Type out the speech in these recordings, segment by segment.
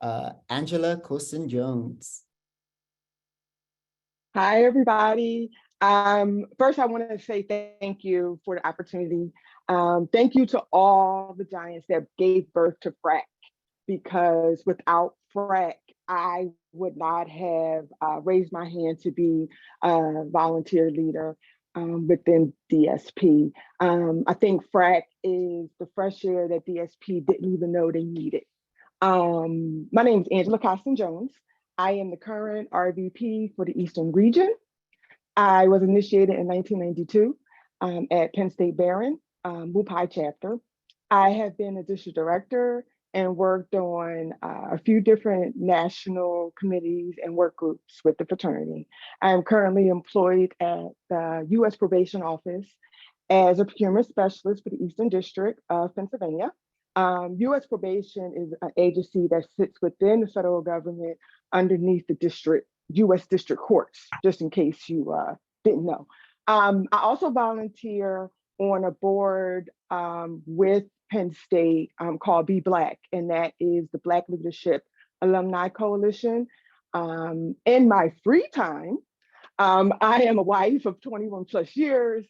Angela Coulson-Jones. Hi, everybody. First, I want to say thank you for the opportunity. Thank you to all the giants that gave birth to FRAC, because without FRAC, I would not have raised my hand to be a volunteer leader within DSP. I think FRAC is the fresh air that DSP didn't even know they needed. My name is Angela Coulson-Jones. I am the current RVP for the Eastern region. I was initiated in 1992 at Penn State Barron, Mupai chapter. I have been a district director and worked on a few different national committees and work groups with the fraternity. I am currently employed at the U.S. Probation Office as a procurement specialist for the Eastern District of Pennsylvania. U.S. Probation is an agency that sits within the federal government underneath the U.S. district courts, just in case you didn't know. I also volunteer on a board with Penn State called Be Black, and that is the Black Leadership Alumni Coalition. In my free time, I am a wife of 21 plus years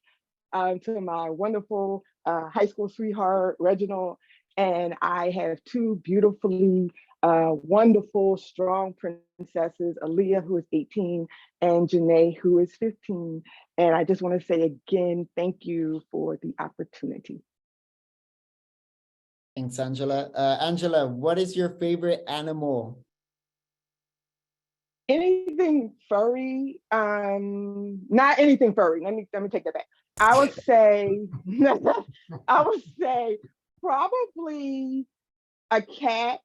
to my wonderful high school sweetheart, Reginald, and I have two beautifully wonderful, strong princesses, Aaliyah, who is 18, and Janae, who is 15. And I just want to say again, thank you for the opportunity. Thanks, Angela. Angela, what is your favorite animal? Anything furry, not anything furry. Let me take that back. I would say, probably a cat,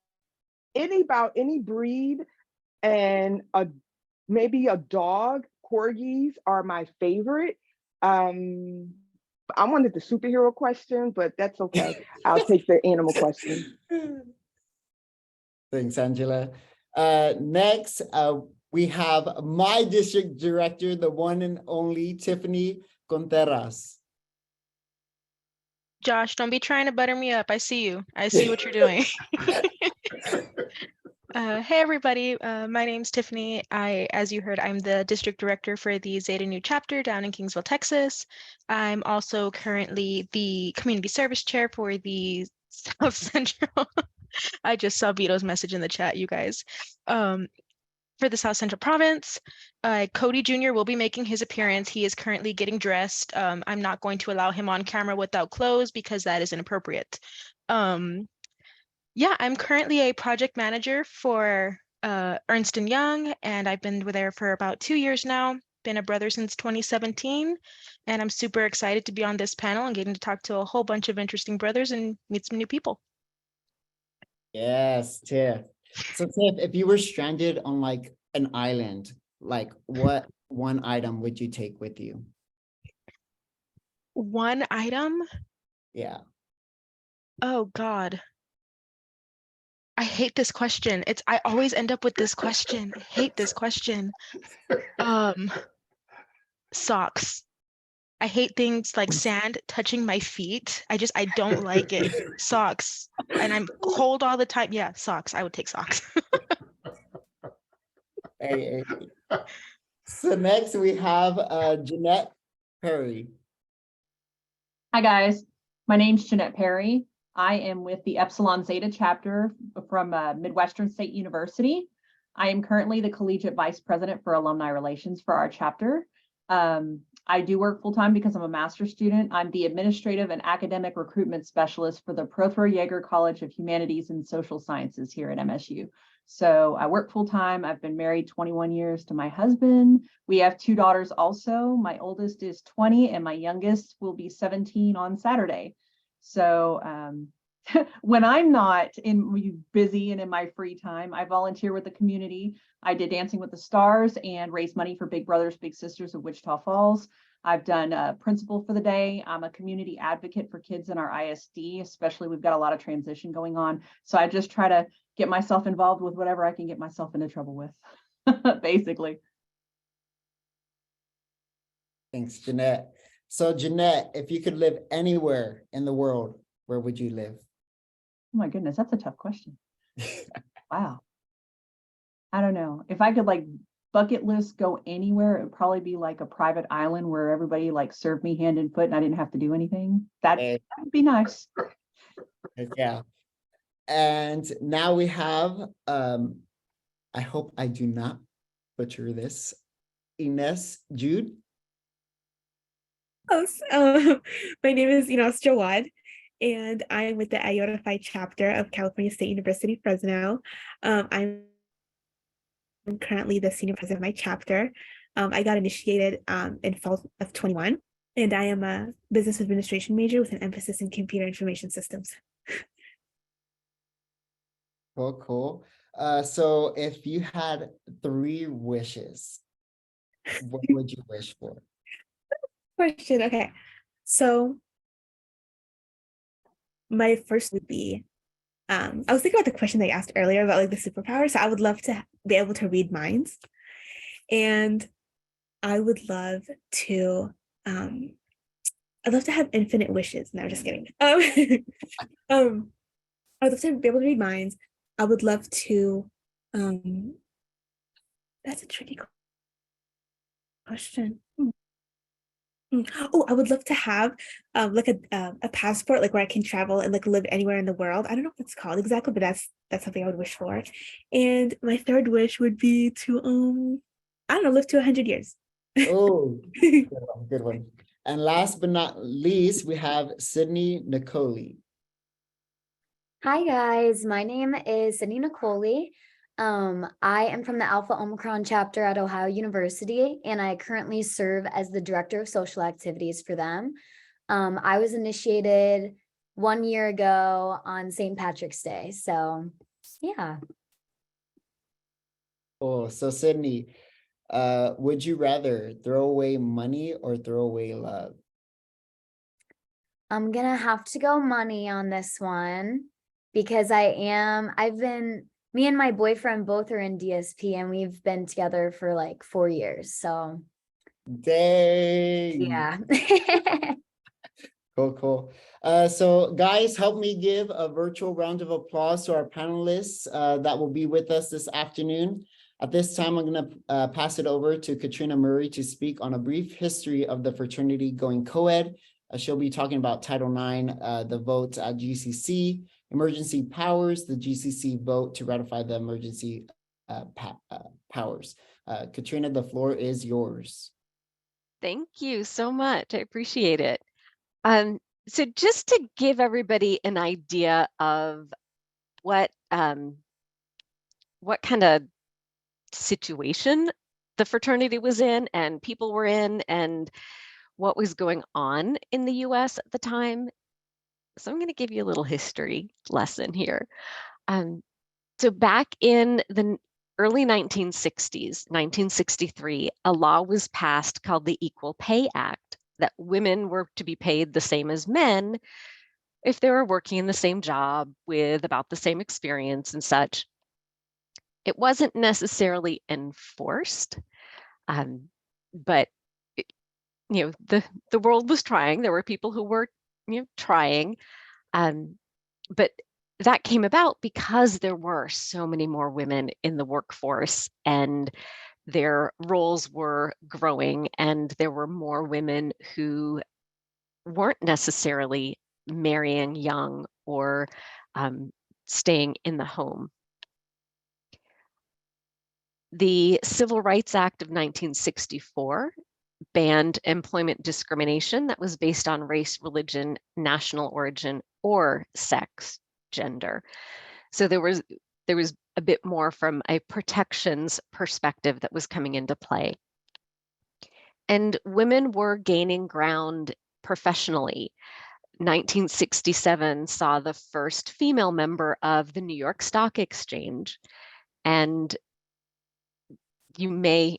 any breed, and maybe a dog. Corgis are my favorite. I wanted the superhero question, but that's okay. I'll take the animal question. Thanks, Angela. Next, we have my district director, the one and only Tiffany Contreras. Josh, don't be trying to butter me up. I see you. I see what you're doing. Hey, everybody. My name's Tiffany. As you heard, I'm the district director for the Zeta Nu chapter down in Kingsville, Texas. I'm also currently the community service chair for the South Central. I just saw Vito's message in the chat, you guys. For the South Central Province, Cody Jr. will be making his appearance. He is currently getting dressed. I'm not going to allow him on camera without clothes because that is inappropriate. Yeah, I'm currently a project manager for Ernst & Young, and I've been there for about 2 years now. Been a brother since 2017, and I'm super excited to be on this panel and getting to talk to a whole bunch of interesting brothers and meet some new people. Yes, Tiff. So Tiff, if you were stranded on like an island, like what one item would you take with you? One item? Yeah. Oh God. I hate this question. I always end up with this question. I hate this question. Socks. I hate things like sand touching my feet. I don't like it. Socks. And I'm cold all the time. Yeah, socks. I would take socks. Hey. So next we have Jeanette Perry. Hi guys, my name's Jeanette Perry. I am with the Epsilon Zeta chapter from Midwestern State University. I am currently the Collegiate Vice President for Alumni Relations for our chapter. I do work full-time because I'm a master's student. I'm the Administrative and Academic Recruitment Specialist for the Prothero Yeager College of Humanities and Social Sciences here at MSU. So I work full-time. I've been married 21 years to my husband. We have 2 daughters also. My oldest is 20 and my youngest will be 17 on Saturday. So when I'm not busy and in my free time, I volunteer with the community. I did Dancing with the Stars and raise money for Big Brothers Big Sisters of Wichita Falls. I've done principal for the day. I'm a community advocate for kids in our ISD, especially we've got a lot of transition going on. So I just try to get myself involved with whatever I can get myself into trouble with, basically. Thanks, Jeanette. So Jeanette, if you could live anywhere in the world, where would you live? Oh my goodness, that's a tough question. Wow. I don't know, if I could like bucket list go anywhere, it would probably be like a private island where everybody like served me hand and foot and I didn't have to do anything. That would be nice. Yeah. And now we have, I hope I do not butcher this, Ines Jude. Oh, my name is Ines Jawad, and I'm with the Iota Phi chapter of California State University, Fresno. I'm currently the senior president of my chapter. I got initiated in fall of 21, and I am a business administration major with an emphasis in computer information systems. Cool, cool. So if you had 3 wishes, what would you wish for? Question. Okay, so my first would be, I was thinking about the question they asked earlier about like the superpower. So I would love to be able to read minds, and I would love to, I'd love to have infinite wishes. No, just kidding. I would love to be able to read minds. I would love to, that's a tricky question. Oh, I would love to have like a passport, like where I can travel and like live anywhere in the world. I don't know what it's called exactly, but that's something I would wish for. And my third wish would be to I don't know, live to 100 years. Oh, good one, good one. And last but not least, we have Sydney Nicoli. Hi guys, my name is Sydney Nicoli. I am from the Alpha Omicron chapter at Ohio University, and I currently serve as the director of social activities for them. I was initiated 1 year ago on St. Patrick's Day. So yeah. Oh, so Sydney, would you rather throw away money or throw away love? I'm gonna have to go money on this one because me and my boyfriend both are in DSP and we've been together for like 4 years. So Dang. yeah. Cool, cool. So guys, help me give a virtual round of applause to our panelists that will be with us this afternoon. At this time, I'm going to pass it over to Katrina Murray to speak on a brief history of the fraternity going co-ed. She'll be talking about Title IX, the votes at GCC, emergency powers, the GCC vote to ratify the emergency powers. Katrina, the floor is yours. Thank you so much. I appreciate it. So just to give everybody an idea of what kind of situation the fraternity was in and people were in and what was going on in the US at the time. So I'm going to give you a little history lesson here. So back in the early 1960s, 1963, a law was passed called the Equal Pay Act, that women were to be paid the same as men if they were working in the same job with about the same experience and such. It wasn't necessarily enforced, but the world was trying. There were people who were trying, but that came about because there were so many more women in the workforce and their roles were growing and there were more women who weren't necessarily marrying young or staying in the home. The Civil Rights Act of 1964 banned employment discrimination that was based on race, religion, national origin, or sex, gender. So there was a bit more from a protections perspective that was coming into play. And women were gaining ground professionally. 1967 saw the first female member of the New York Stock Exchange. And you may,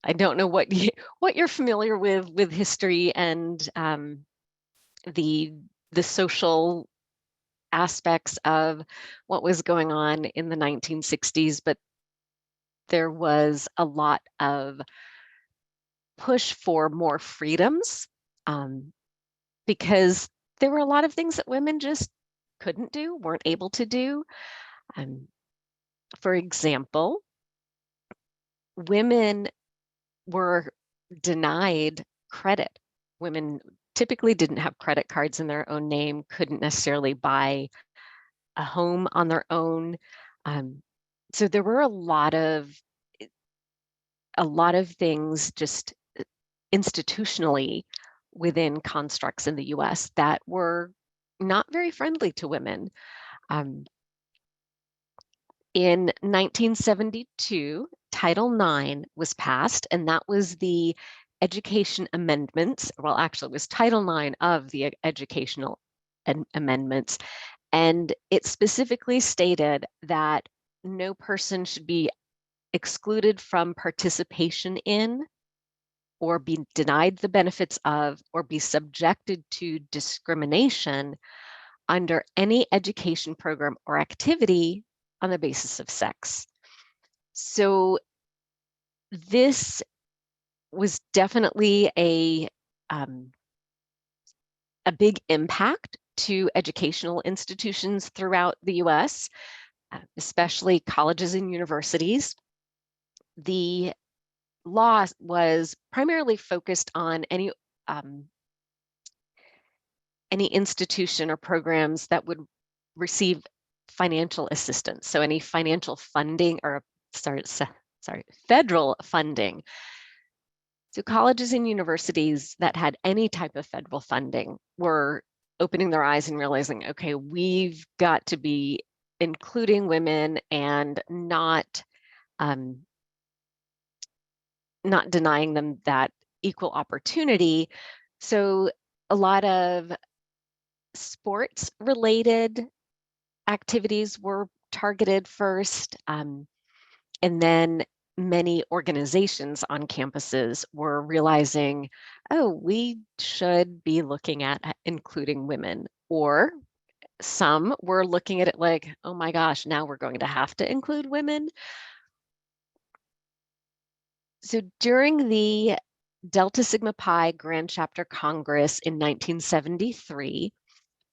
I don't know what you're familiar with history and the social aspects of what was going on in the 1960s, but there was a lot of push for more freedoms because there were a lot of things that women just couldn't do, weren't able to do. For example, women were denied credit. Women typically didn't have credit cards in their own name, couldn't necessarily buy a home on their own. So there were a lot of things just institutionally within constructs in the US that were not very friendly to women. In 1972, Title IX was passed, and that was the education amendments. Well, actually, it was Title IX of the educational amendments. And it specifically stated that no person should be excluded from participation in, or be denied the benefits of, or be subjected to discrimination under any education program or activity on the basis of sex. So this was definitely a big impact to educational institutions throughout the US, especially colleges and universities. The law was primarily focused on any institution or programs that would receive financial assistance. So any financial funding, or federal funding. So colleges and universities that had any type of federal funding were opening their eyes and realizing, okay, we've got to be including women and not denying them that equal opportunity. So a lot of sports related activities were targeted first, and then many organizations on campuses were realizing, oh, we should be looking at including women. Or some were looking at it like, oh my gosh, now we're going to have to include women. So during the Delta Sigma Pi Grand Chapter Congress in 1973,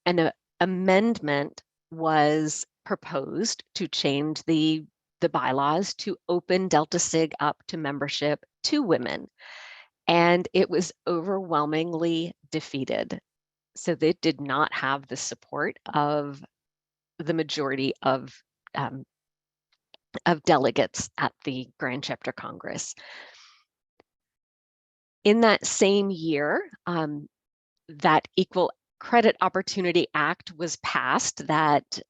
an amendment was proposed to change the bylaws to open Delta Sig up to membership to women, and it was overwhelmingly defeated. So they did not have the support of the majority of delegates at the Grand Chapter Congress. In that same year, that Equal Credit Opportunity Act was passed that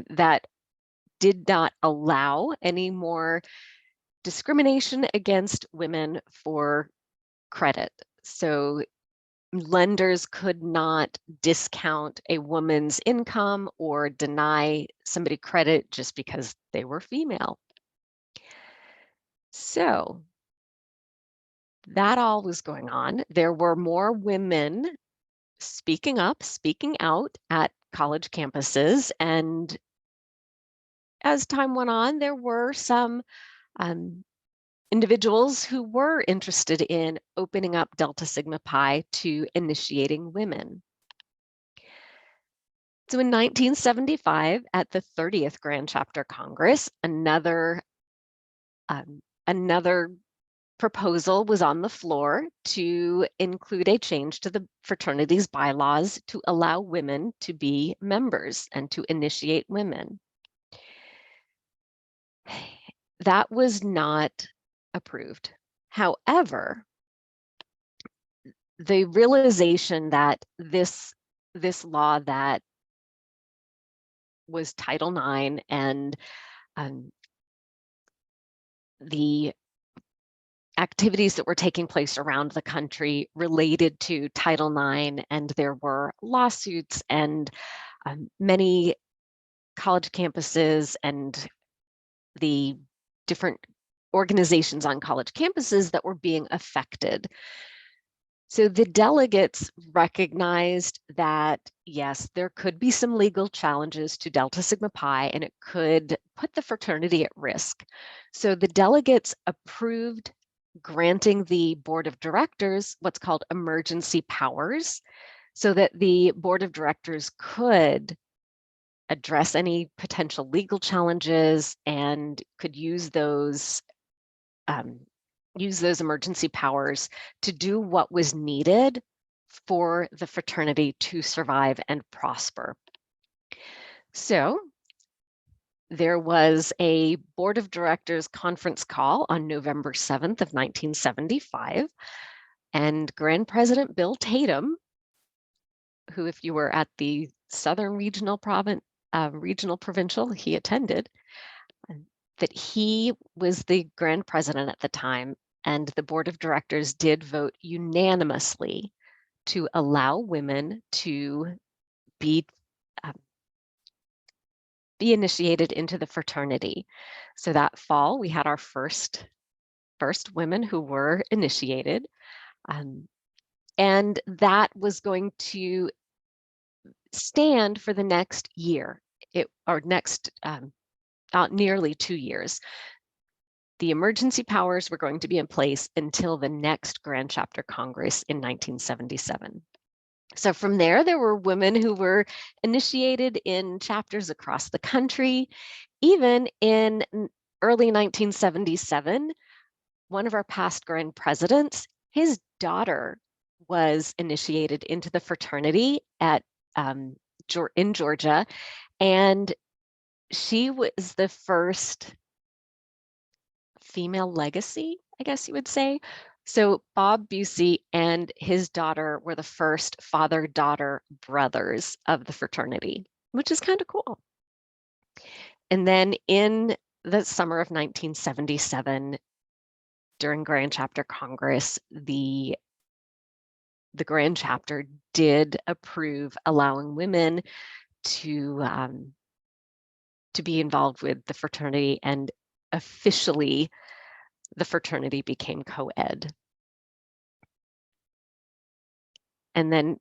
that did not allow any more discrimination against women for credit. So lenders could not discount a woman's income or deny somebody credit just because they were female. So that all was going on. There were more women speaking up, speaking out at college campuses. And as time went on, there were some individuals who were interested in opening up Delta Sigma Pi to initiating women. So in 1975, at the 30th Grand Chapter Congress, another proposal was on the floor to include a change to the fraternity's bylaws to allow women to be members and to initiate women. That was not approved. However, the realization that this law that was Title IX and the activities that were taking place around the country related to Title IX, and there were lawsuits and many college campuses and the different organizations on college campuses that were being affected. So the delegates recognized that, yes, there could be some legal challenges to Delta Sigma Pi, and it could put the fraternity at risk. So the delegates approved granting the board of directors what's called emergency powers, so that the board of directors could address any potential legal challenges and could use those emergency powers to do what was needed for the fraternity to survive and prosper. So there was a board of directors conference call on November 7th of 1975, and Grand President Bill Tatum, who, if you were at the Southern Regional Provincial, he attended, that he was the Grand President at the time, and the board of directors did vote unanimously to allow women to be initiated into the fraternity. So that fall, we had our first women who were initiated. And that was going to stand for the next year, nearly 2 years. The emergency powers were going to be in place until the next Grand Chapter Congress in 1977. So from there were women who were initiated in chapters across the country. Even in early 1977, one of our past Grand Presidents, his daughter was initiated into the fraternity in Georgia, and she was the first female legacy, I guess you would say. So Bob Busey and his daughter were the first father-daughter brothers of the fraternity, which is kind of cool. And then in the summer of 1977, during Grand Chapter Congress, the Grand Chapter did approve allowing women to be involved with the fraternity, and officially the fraternity became co-ed. And then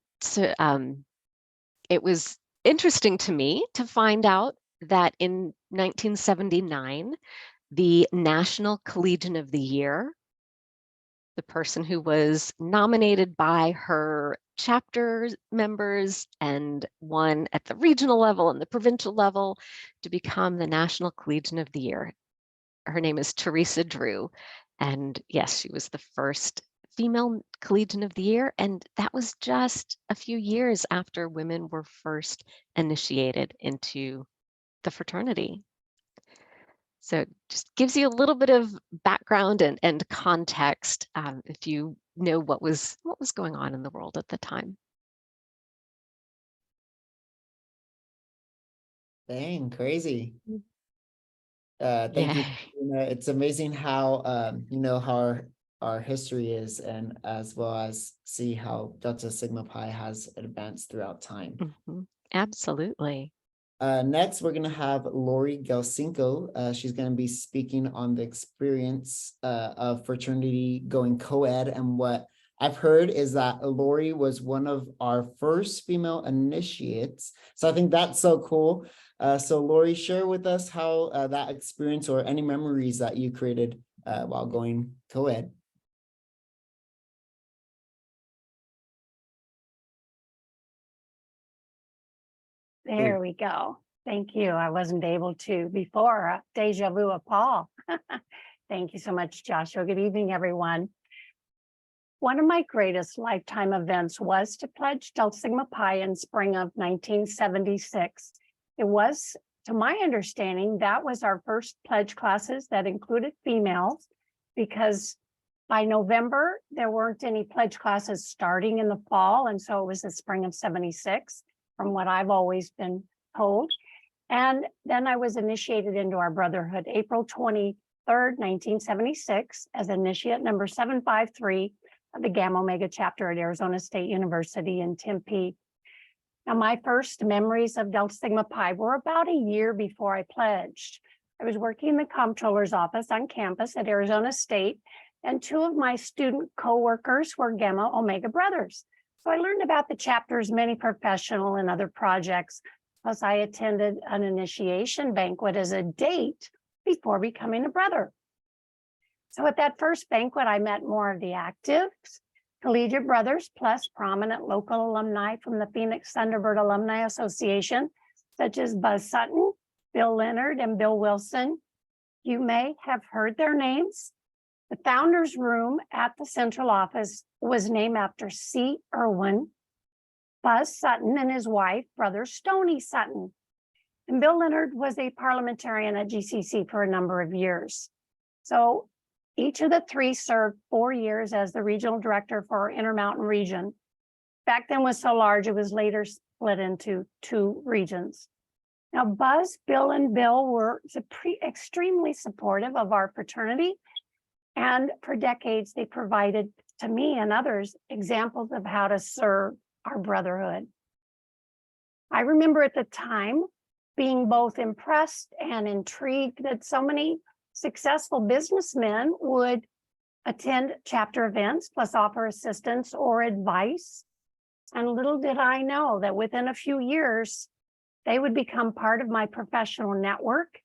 it was interesting to me to find out that in 1979, the National Collegian of the Year, the person who was nominated by her chapter members and won at the regional level and the provincial level to become the National Collegian of the Year. Her name is Teresa Drew. And yes, she was the first female Collegian of the Year. And that was just a few years after women were first initiated into the fraternity. So it just gives you a little bit of background and context if you know what was going on in the world at the time. Dang, crazy. Thank you. It's amazing how how our history is, and as well as see how Delta Sigma Pi has advanced throughout time. Mm-hmm. Absolutely. Next, we're going to have Lori Gelsinko. She's going to be speaking on the experience of fraternity going co-ed. And what I've heard is that Lori was one of our first female initiates. So I think that's so cool. So Lori, share with us how that experience or any memories that you created while going co-ed. There we go. Thank you. I wasn't able to before. Deja vu of Paul. Thank you so much, Joshua. Good evening, everyone. One of my greatest lifetime events was to pledge Delta Sigma Pi in spring of 1976. It was, to my understanding, that was our first pledge classes that included females, because by November, there weren't any pledge classes starting in the fall. And so it was the spring of 76, from what I've always been told. And then I was initiated into our brotherhood April 23rd, 1976, as initiate number 753 of the Gamma Omega chapter at Arizona State University in Tempe. Now, my first memories of Delta Sigma Pi were about a year before I pledged. I was working in the comptroller's office on campus at Arizona State, and two of my student co-workers were Gamma Omega brothers. So I learned about the chapter's many professional and other projects, plus I attended an initiation banquet as a date before becoming a brother. So at that first banquet, I met more of the active collegiate brothers, plus prominent local alumni from the Phoenix Thunderbird Alumni Association, such as Buzz Sutton, Bill Leonard, and Bill Wilson. You may have heard their names. The founder's room at the central office was named after C. Irwin, Buzz Sutton, and his wife, brother Stoney Sutton. And Bill Leonard was a parliamentarian at GCC for a number of years. So each of the three served 4 years as the regional director for our Intermountain region. Back then was so large, it was later split into 2 regions. Now, Buzz, Bill, and Bill were extremely supportive of our fraternity. And for decades, they provided to me and others examples of how to serve our brotherhood. I remember at the time being both impressed and intrigued that so many successful businessmen would attend chapter events, plus offer assistance or advice. And little did I know that within a few years, they would become part of my professional network.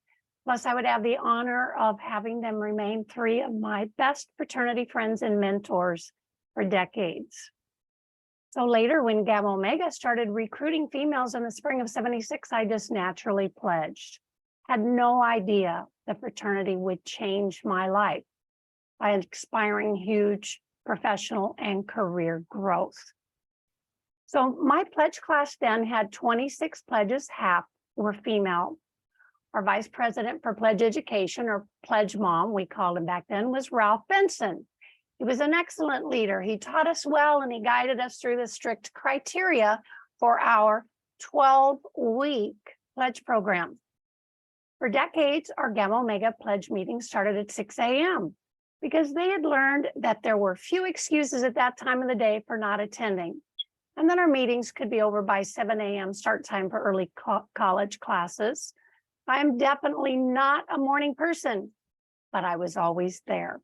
Plus, I would have the honor of having them remain 3 of my best fraternity friends and mentors for decades. So later, when Gamma Omega started recruiting females in the spring of '76, I just naturally pledged. Had no idea the fraternity would change my life by inspiring huge professional and career growth. So my pledge class then had 26 pledges, half were female. Our vice president for pledge education, or pledge mom, we called him back then, was Ralph Benson. He was an excellent leader. He taught us well, and he guided us through the strict criteria for our 12-week pledge program. For decades, our Gamma Omega pledge meetings started at 6 a.m. because they had learned that there were few excuses at that time of the day for not attending. And then our meetings could be over by 7 a.m. start time for early college classes. I am definitely not a morning person, but I was always there.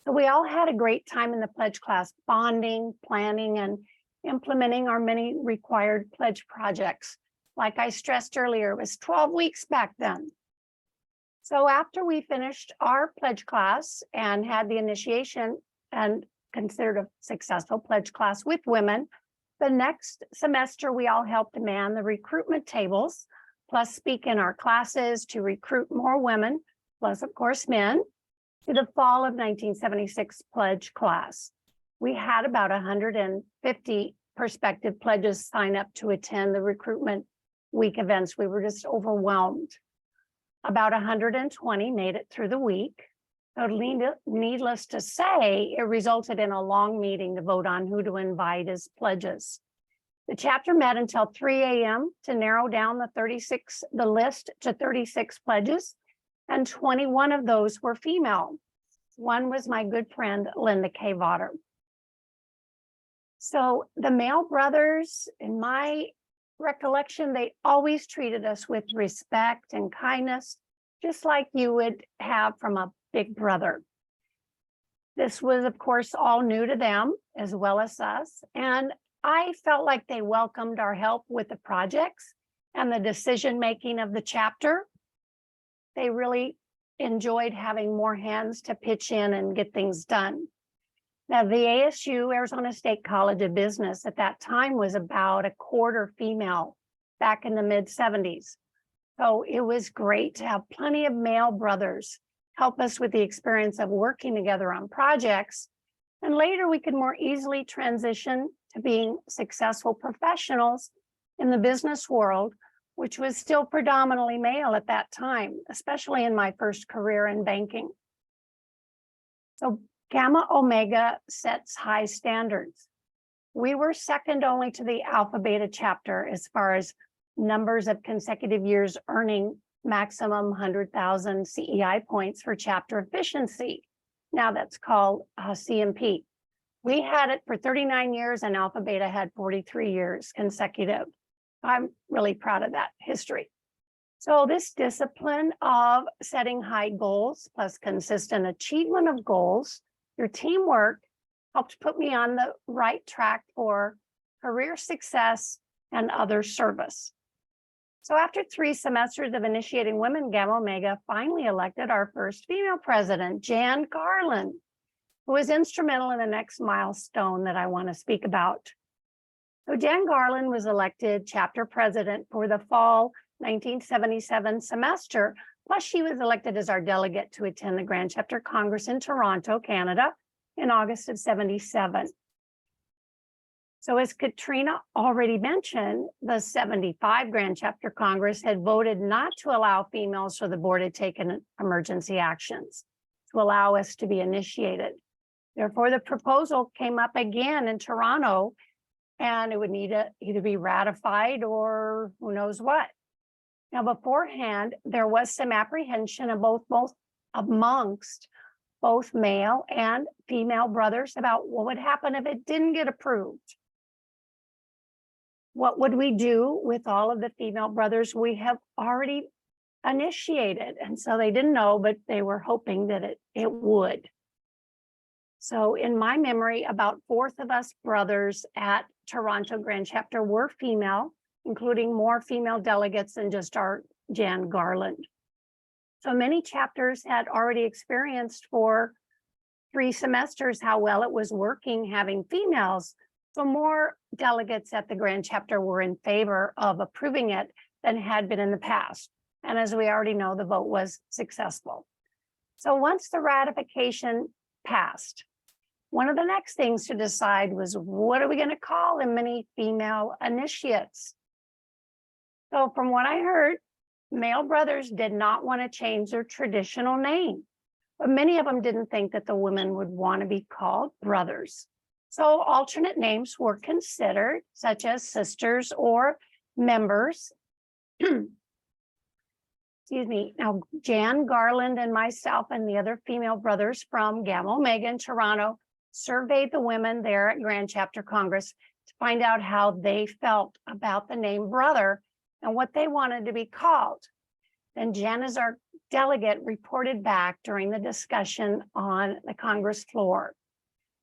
So we all had a great time in the pledge class, bonding, planning, and implementing our many required pledge projects. Like I stressed earlier, it was 12 weeks back then. So after we finished our pledge class and had the initiation and considered a successful pledge class with women, the next semester we all helped man the recruitment tables, plus speak in our classes to recruit more women, plus of course men, to the fall of 1976 pledge class. We had about 150 prospective pledges sign up to attend the recruitment week events. We were just overwhelmed. About 120 made it through the week. So needless to say, it resulted in a long meeting to vote on who to invite as pledges. The chapter met until 3 a.m. to narrow down the list to 36 pledges, and 21 of those were female. One was my good friend, Linda K. Votter. So the male brothers, in my recollection, they always treated us with respect and kindness, just like you would have from a big brother. This was, of course, all new to them as well as us. And I felt like they welcomed our help with the projects and the decision-making of the chapter. They really enjoyed having more hands to pitch in and get things done. Now, the ASU, Arizona State College of Business, at that time was about a quarter female back in the mid-70s. So it was great to have plenty of male brothers help us with the experience of working together on projects. And later we could more easily transition to being successful professionals in the business world, which was still predominantly male at that time, especially in my first career in banking. So Gamma Omega sets high standards. We were second only to the Alpha Beta chapter as far as numbers of consecutive years earning maximum 100,000 CEI points for chapter efficiency. Now that's called CMP. We had it for 39 years and Alpha Beta had 43 years consecutive. I'm really proud of that history. So this discipline of setting high goals plus consistent achievement of goals, your teamwork helped put me on the right track for career success and other service. So after 3 semesters of initiating women, Gamma Omega finally elected our first female president, Jan Garland, who was instrumental in the next milestone that I want to speak about. So Jan Garland was elected chapter president for the fall 1977 semester. Plus, she was elected as our delegate to attend the Grand Chapter Congress in Toronto, Canada, in August of 77. So as Katrina already mentioned, the 75 Grand Chapter Congress had voted not to allow females, so the board had taken emergency actions to allow us to be initiated. Therefore, the proposal came up again in Toronto, and it would need to either be ratified or who knows what. Now, beforehand, there was some apprehension of both amongst both male and female brothers about what would happen if it didn't get approved. What would we do with all of the female brothers we have already initiated? And so they didn't know, but they were hoping that it would. So in my memory, about 1/4 of us brothers at Toronto Grand Chapter were female, including more female delegates than just our Jan Garland. So many chapters had already experienced for 3 semesters how well it was working having females. So more delegates at the Grand Chapter were in favor of approving it than had been in the past. And as we already know, the vote was successful. So once the ratification passed, one of the next things to decide was, what are we going to call the many female initiates? So from what I heard, male brothers did not want to change their traditional name, but many of them didn't think that the women would want to be called brothers. So alternate names were considered, such as sisters or members. Excuse me. Now, Jan Garland and myself and the other female brothers from Gamma Omega in Toronto surveyed the women there at Grand Chapter Congress to find out how they felt about the name brother and what they wanted to be called. Then Jan, as our delegate, reported back during the discussion on the Congress floor.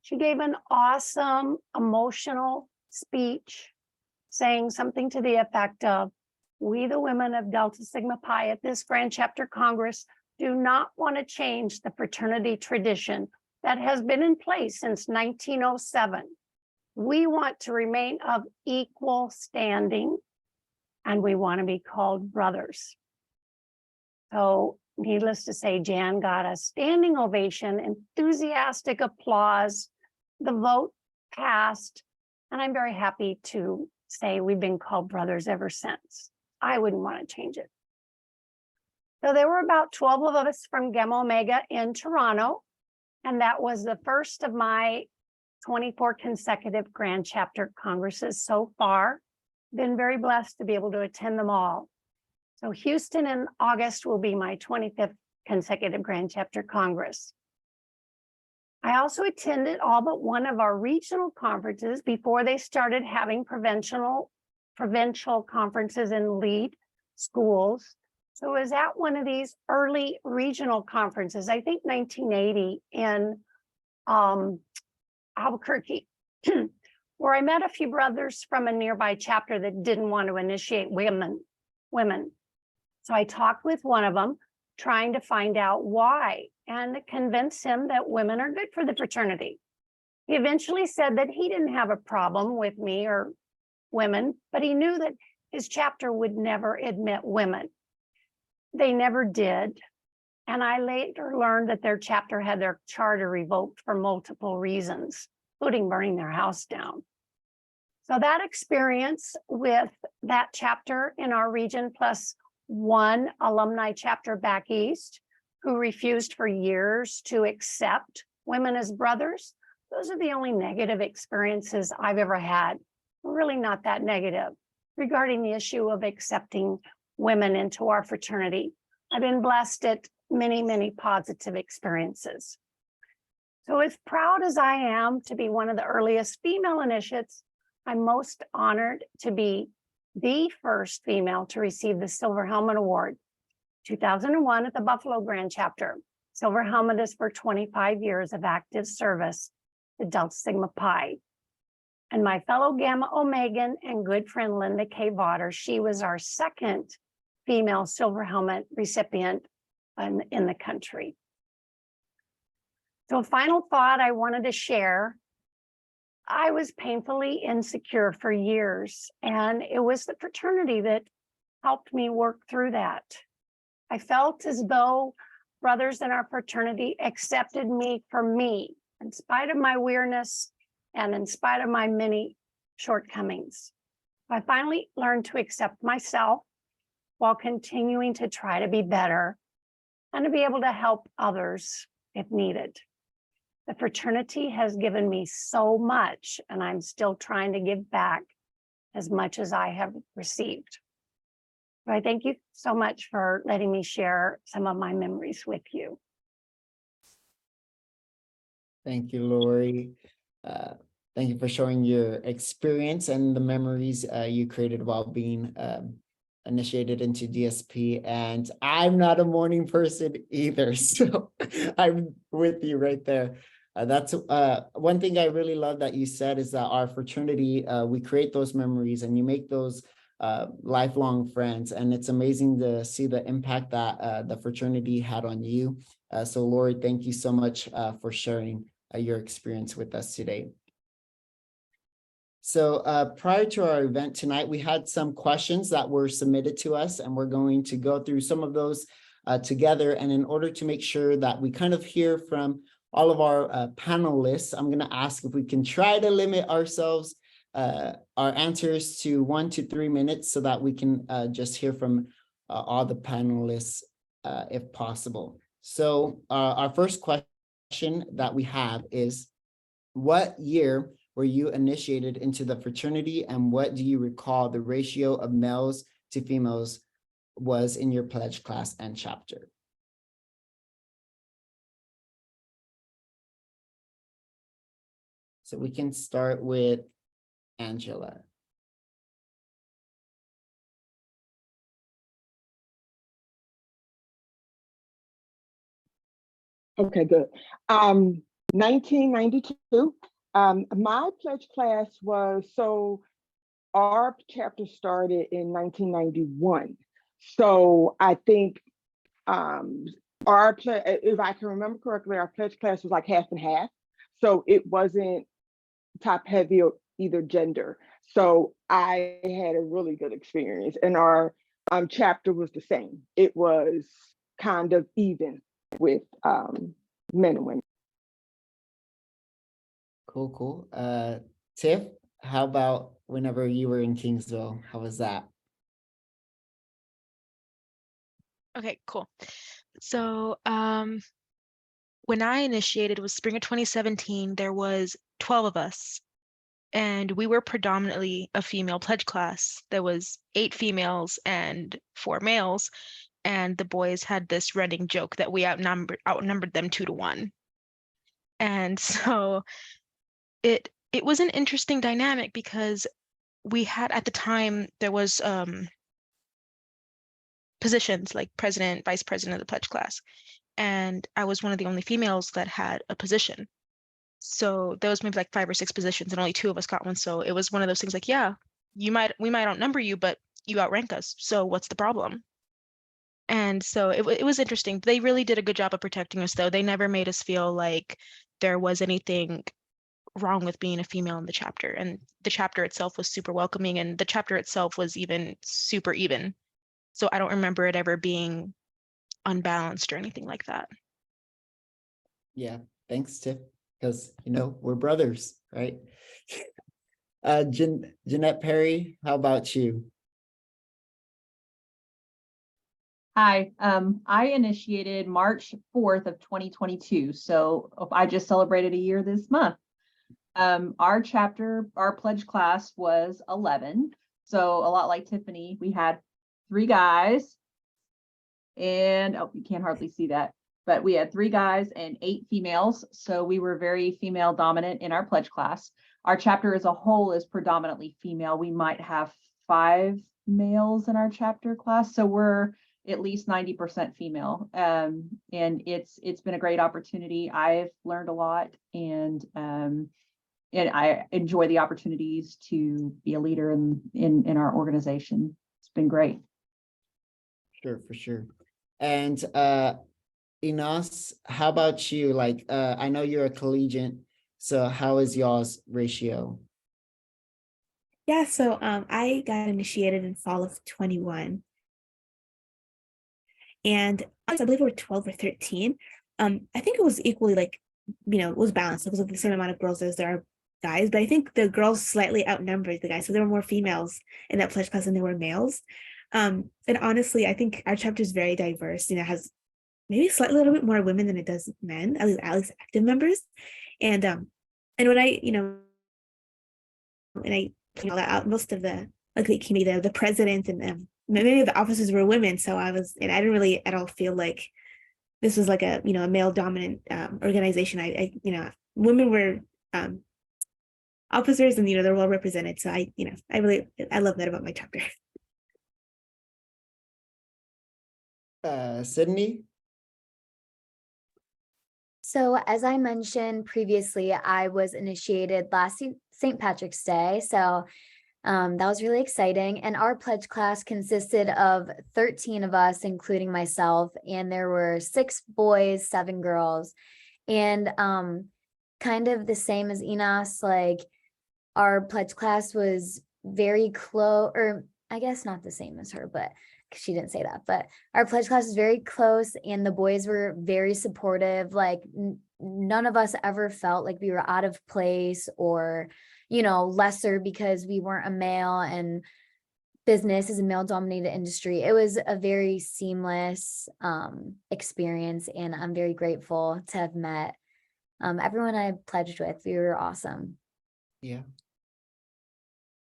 She gave an awesome, emotional speech saying something to the effect of, we, the women of Delta Sigma Pi at this Grand Chapter Congress, do not want to change the fraternity tradition that has been in place since 1907. We want to remain of equal standing, and we want to be called brothers. So needless to say, Jan got a standing ovation, enthusiastic applause. The vote passed, and I'm very happy to say we've been called brothers ever since. I wouldn't want to change it. So there were about 12 of us from Gamma Omega in Toronto, and that was the first of my 24 consecutive Grand Chapter Congresses so far. Been very blessed to be able to attend them all. So Houston in August will be my 25th consecutive Grand Chapter Congress. I also attended all but one of our regional conferences before they started having provincial conferences in lead schools. So I was at one of these early regional conferences, I think 1980 in Albuquerque, where I met a few brothers from a nearby chapter that didn't want to initiate women. So I talked with one of them, trying to find out why and convince him that women are good for the fraternity. He eventually said that he didn't have a problem with me or women, but he knew that his chapter would never admit women. They never did. And I later learned that their chapter had their charter revoked for multiple reasons, including burning their house down. So that experience with that chapter in our region, plus one alumni chapter back east, who refused for years to accept women as brothers, those are the only negative experiences I've ever had. Really not that negative regarding the issue of accepting women into our fraternity. I've been blessed at many, many positive experiences. So as proud as I am to be one of the earliest female initiates, I'm most honored to be the first female to receive the Silver Helmet Award, 2001 at the Buffalo Grand Chapter. Silver Helmet is for 25 years of active service to Delta Sigma Pi. And my fellow Gamma Omegan and good friend Linda K. Vaughter, she was our second female Silver Helmet recipient in the country. So final thought I wanted to share. I was painfully insecure for years, and it was the fraternity that helped me work through that. I felt as though brothers in our fraternity accepted me for me, in spite of my weirdness and in spite of my many shortcomings. I finally learned to accept myself while continuing to try to be better and to be able to help others if needed. The fraternity has given me so much, and I'm still trying to give back as much as I have received. So I thank you so much for letting me share some of my memories with you. Thank you, Lori. Thank you for showing your experience and the memories you created while being initiated into DSP. And I'm not a morning person either, so I'm with you right there. That's one thing I really love that you said is that our fraternity, we create those memories and you make those lifelong friends. And it's amazing to see the impact that the fraternity had on you. So Lori, thank you so much for sharing your experience with us today. So prior to our event tonight, we had some questions that were submitted to us, and we're going to go through some of those together. And in order to make sure that we kind of hear from all of our panelists, I'm going to ask if we can try to limit ourselves, our answers to 1 to 3 minutes so that we can just hear from all the panelists if possible. So our first question that we have is, what year were you initiated into the fraternity, and what do you recall the ratio of males to females was in your pledge class and chapter? So we can start with Angela. Okay, good. 1992. My pledge class was, so our chapter started in 1991. So I think our pledge, if I can remember correctly, our pledge class was like half and half. So it wasn't top heavy or either gender. So I had a really good experience, and our chapter was the same. It was kind of even with men and women. Cool, cool. Tiff, how about whenever you were in Kingsville? How was that? Okay, cool. So when I initiated, it was spring of 2017, there was 12 of us, and we were predominantly a female pledge class. There was 8 females and 4 males, and the boys had this running joke that we outnumbered them 2 to 1. And so it was an interesting dynamic because we had, at the time, there was positions like president, vice president of the pledge class, and I was one of the only females that had a position. So there was maybe like 5 or 6 positions, and only 2 of us got one. So it was one of those things like, yeah, we might outnumber you, but you outrank us. So what's the problem? And so it was interesting. They really did a good job of protecting us, though. They never made us feel like there was anything wrong with being a female in the chapter. And the chapter itself was super welcoming, and the chapter itself was even super even. So I don't remember it ever being unbalanced or anything like that. Yeah, thanks, Tiff, because, you know, we're brothers, right? Jeanette Perry, how about you? Hi, I initiated March 4th of 2022. So I just celebrated a year this month. Our chapter, our pledge class was 11. So a lot like Tiffany, we had 3 guys and, oh, you can't hardly see that, but we had 3 guys and 8 females. So we were very female dominant in our pledge class. Our chapter as a whole is predominantly female. We might have 5 males in our chapter class. So we're at least 90% female. And it's been a great opportunity. I've learned a lot, and I enjoy the opportunities to be a leader in our organization. It's been great. Sure, for sure. And Inas, how about you? Like, I know you're a collegiate. So how is y'all's ratio? Yeah, so I got initiated in fall of 21. And I believe we were 12 or 13. I think it was equally like, it was balanced. It was like the same amount of girls as there are guys, but I think the girls slightly outnumbered the guys. So there were more females in that pledge class than there were males. And honestly, I think our chapter is very diverse. Has maybe slightly a little bit more women than it does men, at least active members. And when I, and I all that out, most of the committee, the president and many of the officers were women. So I didn't really at all feel like this was like a male dominant organization. Women were officers, and they're well represented. So I love that about my chapter. Sydney? So as I mentioned previously, I was initiated last St. Patrick's Day. So that was really exciting. And our pledge class consisted of 13 of us, including myself, and there were 6 boys, 7 girls. And kind of the same as Enos, like our pledge class was very close, or I guess not the same as her, but she didn't say that, but our pledge class was very close and the boys were very supportive. Like none of us ever felt like we were out of place or, lesser because we weren't a male, and business is a male dominated industry. It was a very seamless experience, and I'm very grateful to have met everyone I pledged with. We were awesome. Yeah.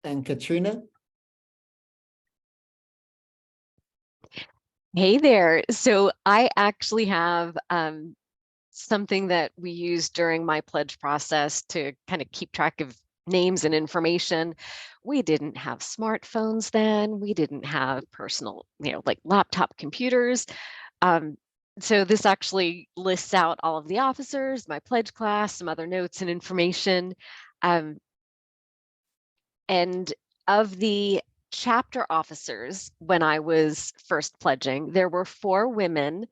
And Katrina? Hey there. So I actually have something that we use during my pledge process to kind of keep track of names and information. We didn't have smartphones then. We didn't have personal, like laptop computers. So this actually lists out all of the officers, my pledge class, some other notes and information. And of the chapter officers, when I was first pledging, there were 4 women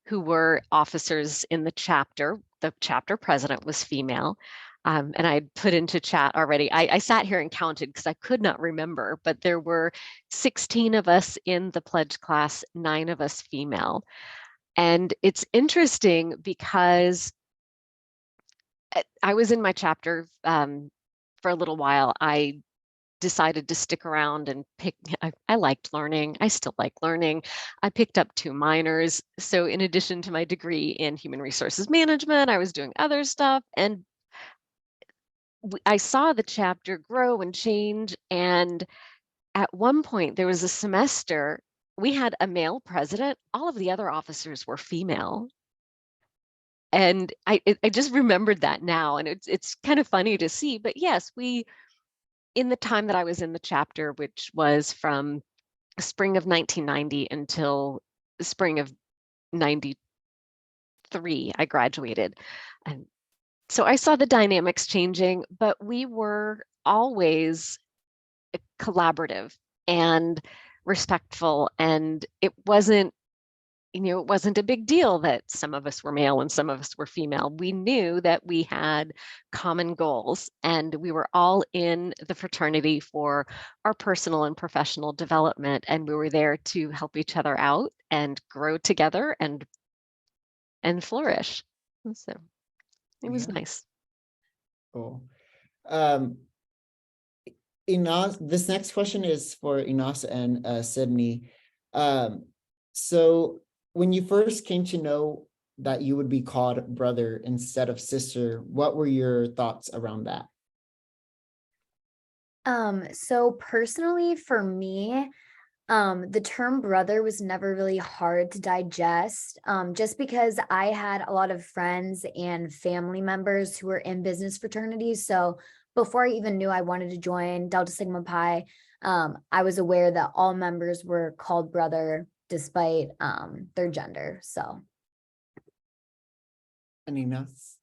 who were officers in the chapter. The chapter president was female. And I put into chat already. I sat here and counted because I could not remember, but there were 16 of us in the pledge class, 9 of us female. And it's interesting because I was in my chapter for a little while. I decided to stick around and I liked learning. I still like learning. I picked up 2 minors. So in addition to my degree in human resources management, I was doing other stuff. And I saw the chapter grow and change. And at one point, there was a semester, we had a male president. All of the other officers were female. And I just remembered that now. And it's kind of funny to see. But yes, in the time that I was in the chapter, which was from spring of 1990 until spring of 93, I graduated. And so I saw the dynamics changing, but we were always collaborative and respectful. And it wasn't a big deal that some of us were male and some of us were female. We knew that we had common goals and we were all in the fraternity for our personal and professional development. And we were there to help each other out and grow together and flourish. So it was nice. Cool. Inas, this next question is for Inas and Sydney. So when you first came to know that you would be called brother instead of sister, what were your thoughts around that? So personally for me, the term brother was never really hard to digest, just because I had a lot of friends and family members who were in business fraternities. So before I even knew I wanted to join Delta Sigma Pi, I was aware that all members were called brother despite their gender. So. And Inas?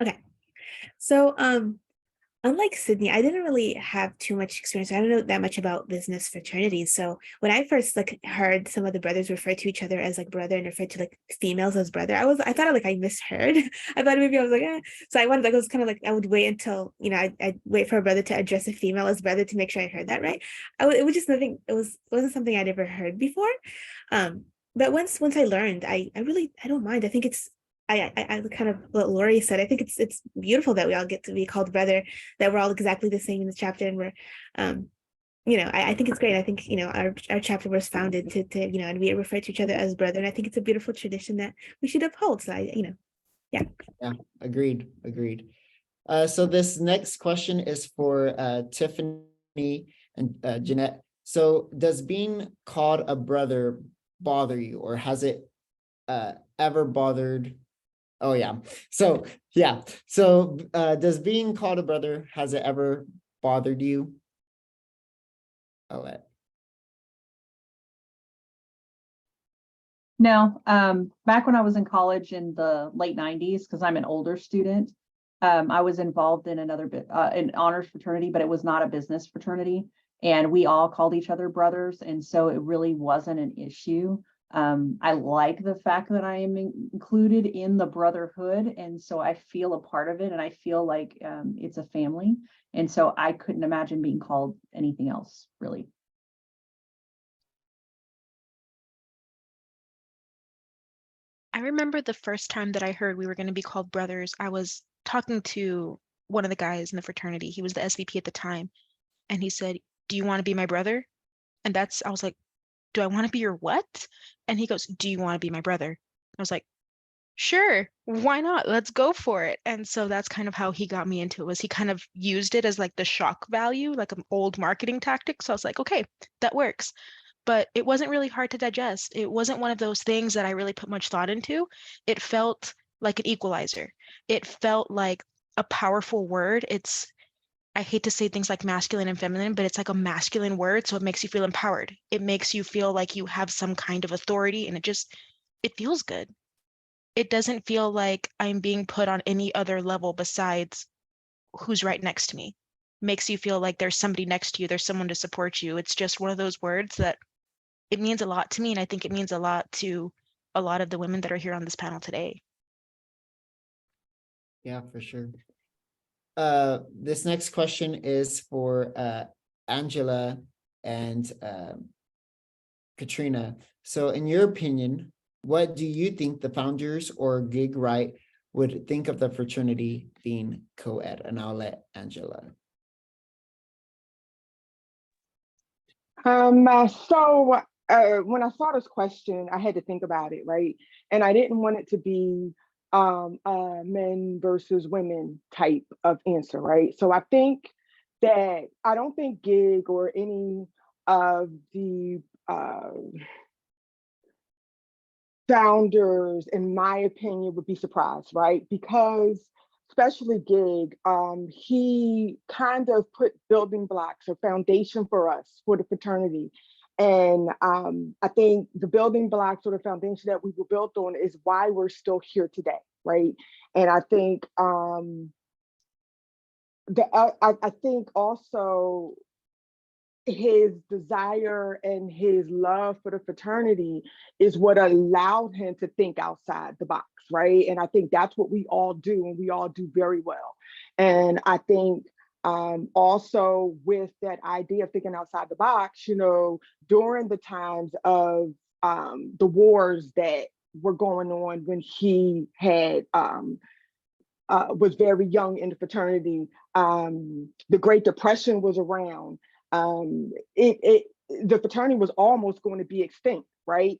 Okay. So unlike Sydney, I didn't really have too much experience. I don't know that much about business fraternities. So when I first like heard some of the brothers refer to each other as like brother and refer to like females as brother, I thought like I misheard. I thought maybe I was like, eh. So I wanted like, it was kind of like, I would wait until, I'd wait for a brother to address a female as brother to make sure I heard that right. It was just nothing, wasn't something I'd ever heard before. But once I learned, I don't mind. I think it's, I kind of what Lori said. I think it's beautiful that we all get to be called brother, that we're all exactly the same in the chapter, and we're, I think it's great. I think our chapter was founded to and we refer to each other as brother, and I think it's a beautiful tradition that we should uphold. So yeah. Yeah, agreed. So this next question is for Tiffany and Jeanette. So does being called a brother bother you, or has it ever bothered? Oh yeah. So does being called a brother, has it ever bothered you? No, back when I was in college in the late 90s, because I'm an older student, I was involved in another an honors fraternity, but it was not a business fraternity. And we all called each other brothers. And so it really wasn't an issue. I like the fact that I am included in the brotherhood. And so I feel a part of it, and I feel like it's a family. And so I couldn't imagine being called anything else, really. I remember the first time that I heard we were going to be called brothers. I was talking to one of the guys in the fraternity. He was the SVP at the time. And he said, "Do you want to be my brother?" And I was like, "Do I want to be your what?" And he goes, "Do you want to be my brother?" I was like, "Sure, why not? Let's go for it." And so that's kind of how he got me into it, was he kind of used it as like the shock value, like an old marketing tactic. So I was like, okay, that works. But it wasn't really hard to digest. It wasn't one of those things that I really put much thought into. It felt like an equalizer. It felt like a powerful word. I hate to say things like masculine and feminine, but it's like a masculine word. So it makes you feel empowered. It makes you feel like you have some kind of authority, and it feels good. It doesn't feel like I'm being put on any other level besides who's right next to me. Makes you feel like there's somebody next to you, there's someone to support you. It's just one of those words that it means a lot to me, and I think it means a lot to a lot of the women that are here on this panel today. Yeah, for sure. This next question is for Angela and Katrina. So in your opinion, what do you think the founders or gig wright would think of the fraternity being co-ed? And I'll let Angela. So when I saw this question, I had to think about it, right? And I didn't want it to be a men versus women type of answer, right? So I think that I don't think gig or any of the founders, in my opinion, would be surprised, right? Because especially gig, he kind of put building blocks or foundation for us for the fraternity. And I think the building blocks or the foundation that we were built on is why we're still here today, right? And I think I think also his desire and his love for the fraternity is what allowed him to think outside the box, right? And I think that's what we all do, and we all do very well. And I think also with that idea of thinking outside the box, during the times of the wars that were going on when he had was very young in the fraternity, the Great Depression was around. The fraternity was almost going to be extinct, right?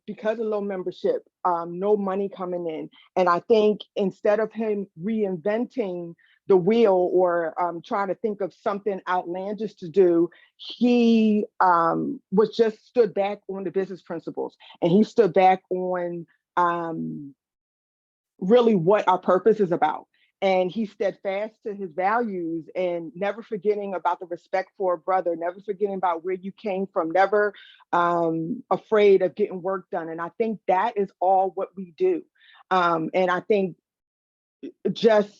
Because of low membership, no money coming in. And I think instead of him reinventing the wheel or trying to think of something outlandish to do, he was just stood back on the business principles, and he stood back on really what our purpose is about. And he steadfast to his values and never forgetting about the respect for a brother, never forgetting about where you came from, never afraid of getting work done. And I think that is all what we do. And I think just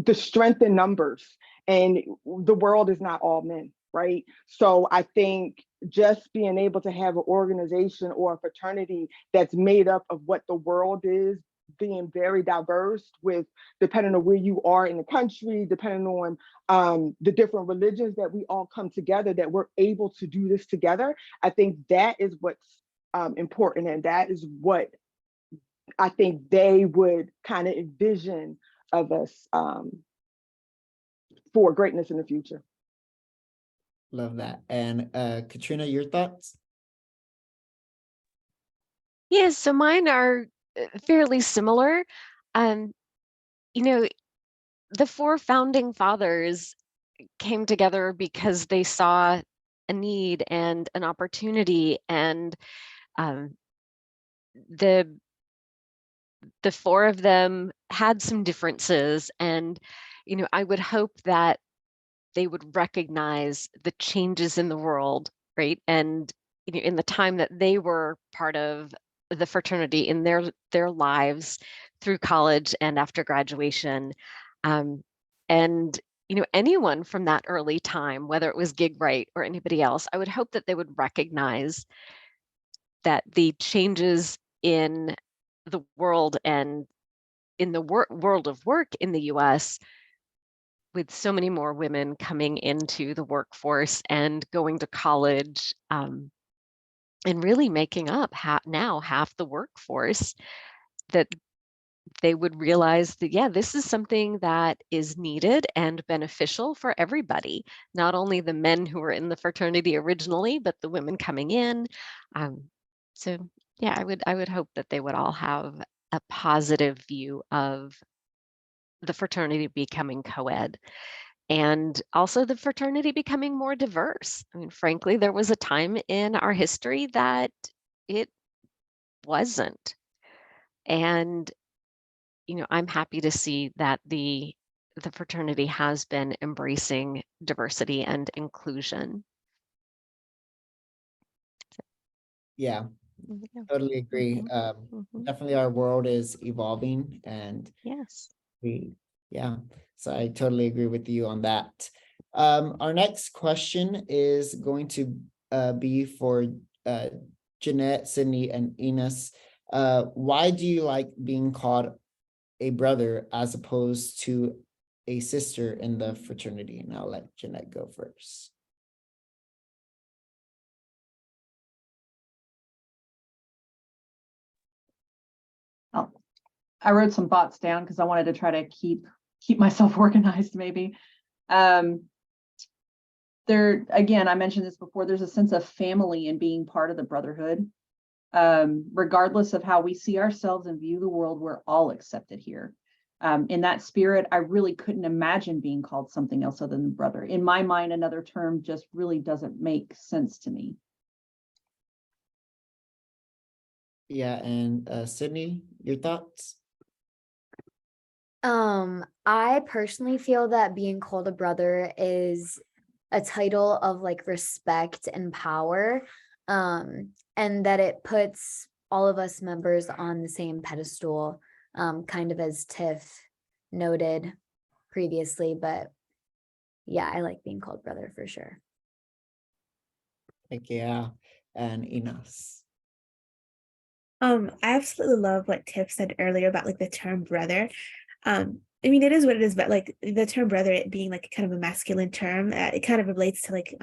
the strength in numbers, and the world is not all men, right? So I think just being able to have an organization or a fraternity that's made up of what the world is, being very diverse, with depending on where you are in the country, depending on the different religions, that we all come together, that we're able to do this together. I think that is what's important, and that is what I think they would kind of envision of us for greatness in the future. Love that. And Katrina, your thoughts? Yeah, so mine are fairly similar. You know, the four founding fathers came together because they saw a need and an opportunity, and the four of them had some differences, and you know, I would hope that they would recognize the changes in the world, right? And you know, in the time that they were part of the fraternity in their lives through college and after graduation, and you know, anyone from that early time, whether it was Gig Wright or anybody else, I would hope that they would recognize that the changes in the world and in the world of work in the US, with so many more women coming into the workforce and going to college, and really making up now half the workforce, that they would realize that, yeah, this is something that is needed and beneficial for everybody, not only the men who were in the fraternity originally, but the women coming in. So yeah, I would hope that they would all have a positive view of the fraternity becoming co-ed, and also the fraternity becoming more diverse. I mean, frankly, there was a time in our history that it wasn't. And you know, I'm happy to see that the fraternity has been embracing diversity and inclusion. Yeah, Yeah. totally agree. Definitely our world is evolving, and Yes. so I totally agree with you on that. Our next question is going to be for Jeanette, Sydney, and Enos. Why do you like being called a brother as opposed to a sister in the fraternity? And I'll let Jeanette go first. Oh, I wrote some thoughts down because I wanted to try to keep myself organized, maybe. There, again, I mentioned this before, there's a sense of family in being part of the brotherhood. Regardless of how we see ourselves and view the world, we're all accepted here. In that spirit, I really couldn't imagine being called something else other than brother. In my mind, another term just really doesn't make sense to me. Yeah, and Sydney, your thoughts? I personally feel that being called a brother is a title of like respect and power, and that it puts all of us members on the same pedestal, kind of as Tiff noted previously. But yeah, I like being called brother for sure. Like, yeah, and Enos. I absolutely love what Tiff said earlier about like the term brother. I mean, it is what it is, but like the term brother, it being like kind of a masculine term, it kind of relates to like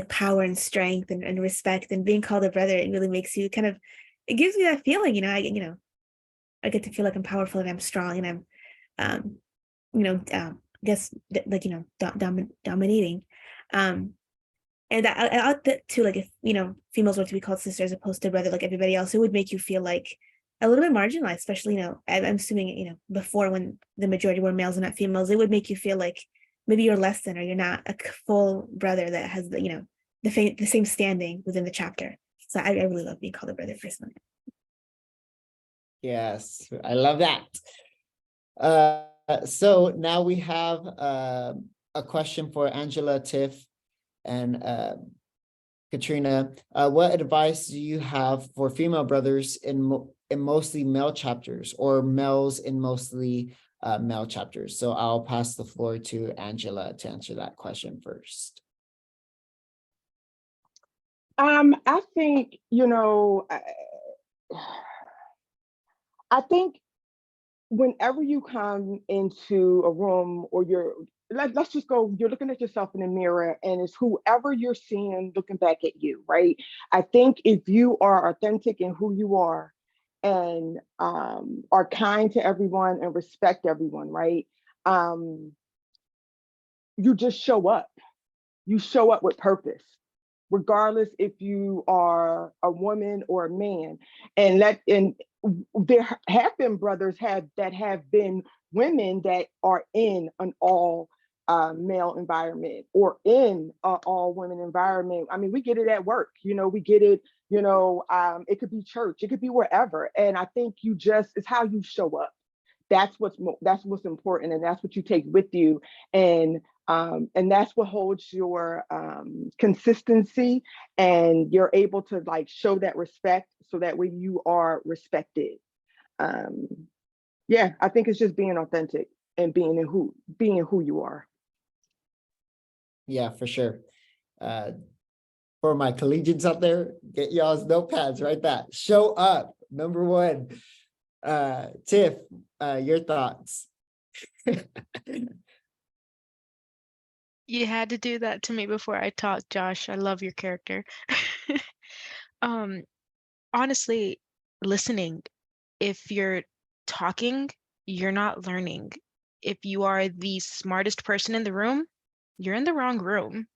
power and strength and respect, and being called a brother, it really makes you kind of, it gives me that feeling, I get to feel like I'm powerful and I'm strong and I'm, I guess like, dominating. And I too, like if, females were to be called sister as opposed to brother, like everybody else, it would make you feel like a little bit marginalized, especially, I'm assuming, before when the majority were males and not females, it would make you feel like maybe you're less than, or you're not a full brother that has the, the same standing within the chapter. So I really love being called a brother personally. Yes, I love that. So now we have a question for Angela, Tiff, and Katrina. What advice do you have for female brothers in mostly male chapters, or males in mostly male chapters. So I'll pass the floor to Angela to answer that question first. I think, I think whenever you come into a room or let's just go, you're looking at yourself in the mirror and it's whoever you're seeing looking back at you, right? I think if you are authentic in who you are and are kind to everyone and respect everyone, right? You just show up. You show up with purpose, regardless if you are a woman or a man. And there have been brothers that have been women that are in an all male environment or in an all women environment. I mean, we get it at work, we get it, it could be church, it could be wherever. And I think it's how you show up. That's what's important, and that's what you take with you, and that's what holds your consistency, and you're able to show that respect, so that way you are respected. Yeah, I think it's just being authentic and being who you are. Yeah, for sure. For my collegiates out there, get y'all's notepads, write that. Show up, number one. Tiff, your thoughts. You had to do that to me before I talked, Josh. I love your character. Honestly, listening. If you're talking, you're not learning. If you are the smartest person in the room, you're in the wrong room.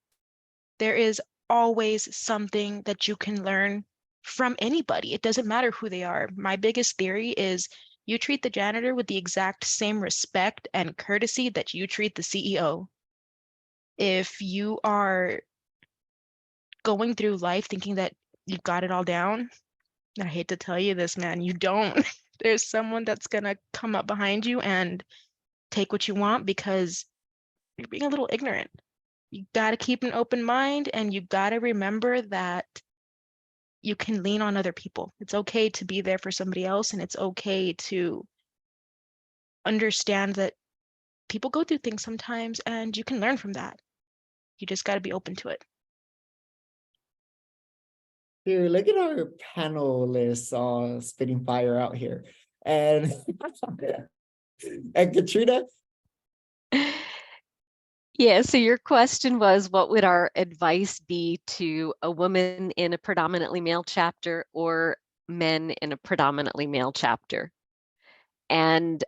There is always something that you can learn from anybody. It doesn't matter who they are. My biggest theory is you treat the janitor with the exact same respect and courtesy that you treat the CEO. If you are going through life thinking that you've got it all down, I hate to tell you this, man, you don't. There's someone that's gonna come up behind you and take what you want because you're being a little ignorant. You gotta keep an open mind, and you gotta remember that you can lean on other people. It's okay to be there for somebody else, and it's okay to understand that people go through things sometimes, and you can learn from that. You just gotta be open to it. Dude, look at our panelists all spitting fire out here. And and Katrina? Yeah, so your question was, what would our advice be to a woman in a predominantly male chapter or men in a predominantly male chapter? And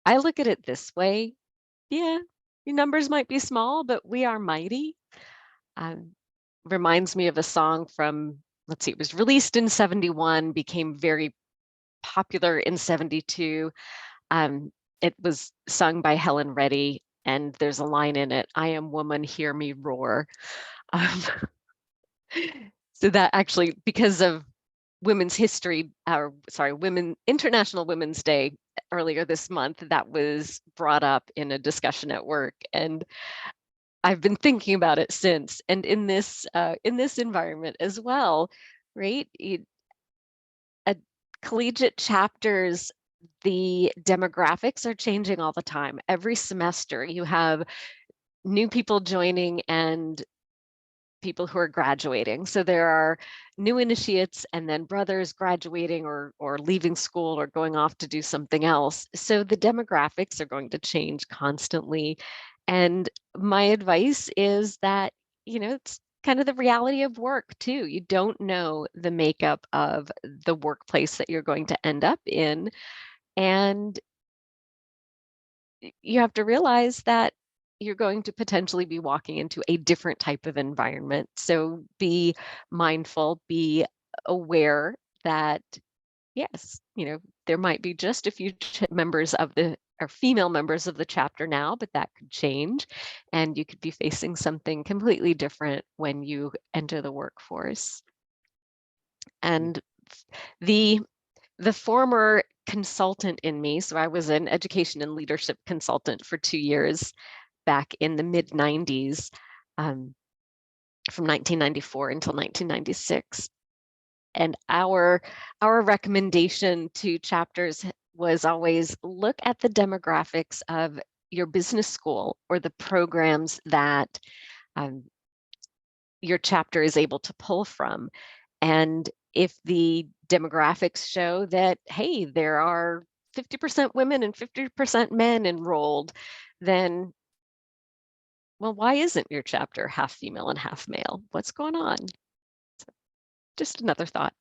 I look at it this way. Yeah, your numbers might be small, but we are mighty. Reminds me of a song from, let's see, it was released in 71, became very popular in 72. It was sung by Helen Reddy, and there's a line in it, "I am woman, hear me roar." So that actually, because of Women's History, International Women's Day earlier this month, that was brought up in a discussion at work, and I've been thinking about it since. And in this environment as well, right? At collegiate chapters, the demographics are changing all the time. Every semester, you have new people joining and people who are graduating. So there are new initiates and then brothers graduating or leaving school or going off to do something else. So the demographics are going to change constantly. And my advice is that, it's kind of the reality of work too. You don't know the makeup of the workplace that you're going to end up in. And you have to realize that you're going to potentially be walking into a different type of environment. So be mindful, be aware that, yes, there might be just a few members of or female members of the chapter now, but that could change. And you could be facing something completely different when you enter the workforce. And the former consultant in me, so I was an education and leadership consultant for 2 years back in the mid 90s, from 1994 until 1996. And our recommendation to chapters was always look at the demographics of your business school or the programs that your chapter is able to pull from. And if the demographics show that, hey, there are 50% women and 50% men enrolled, then, well, why isn't your chapter half female and half male? What's going on? So, just another thought.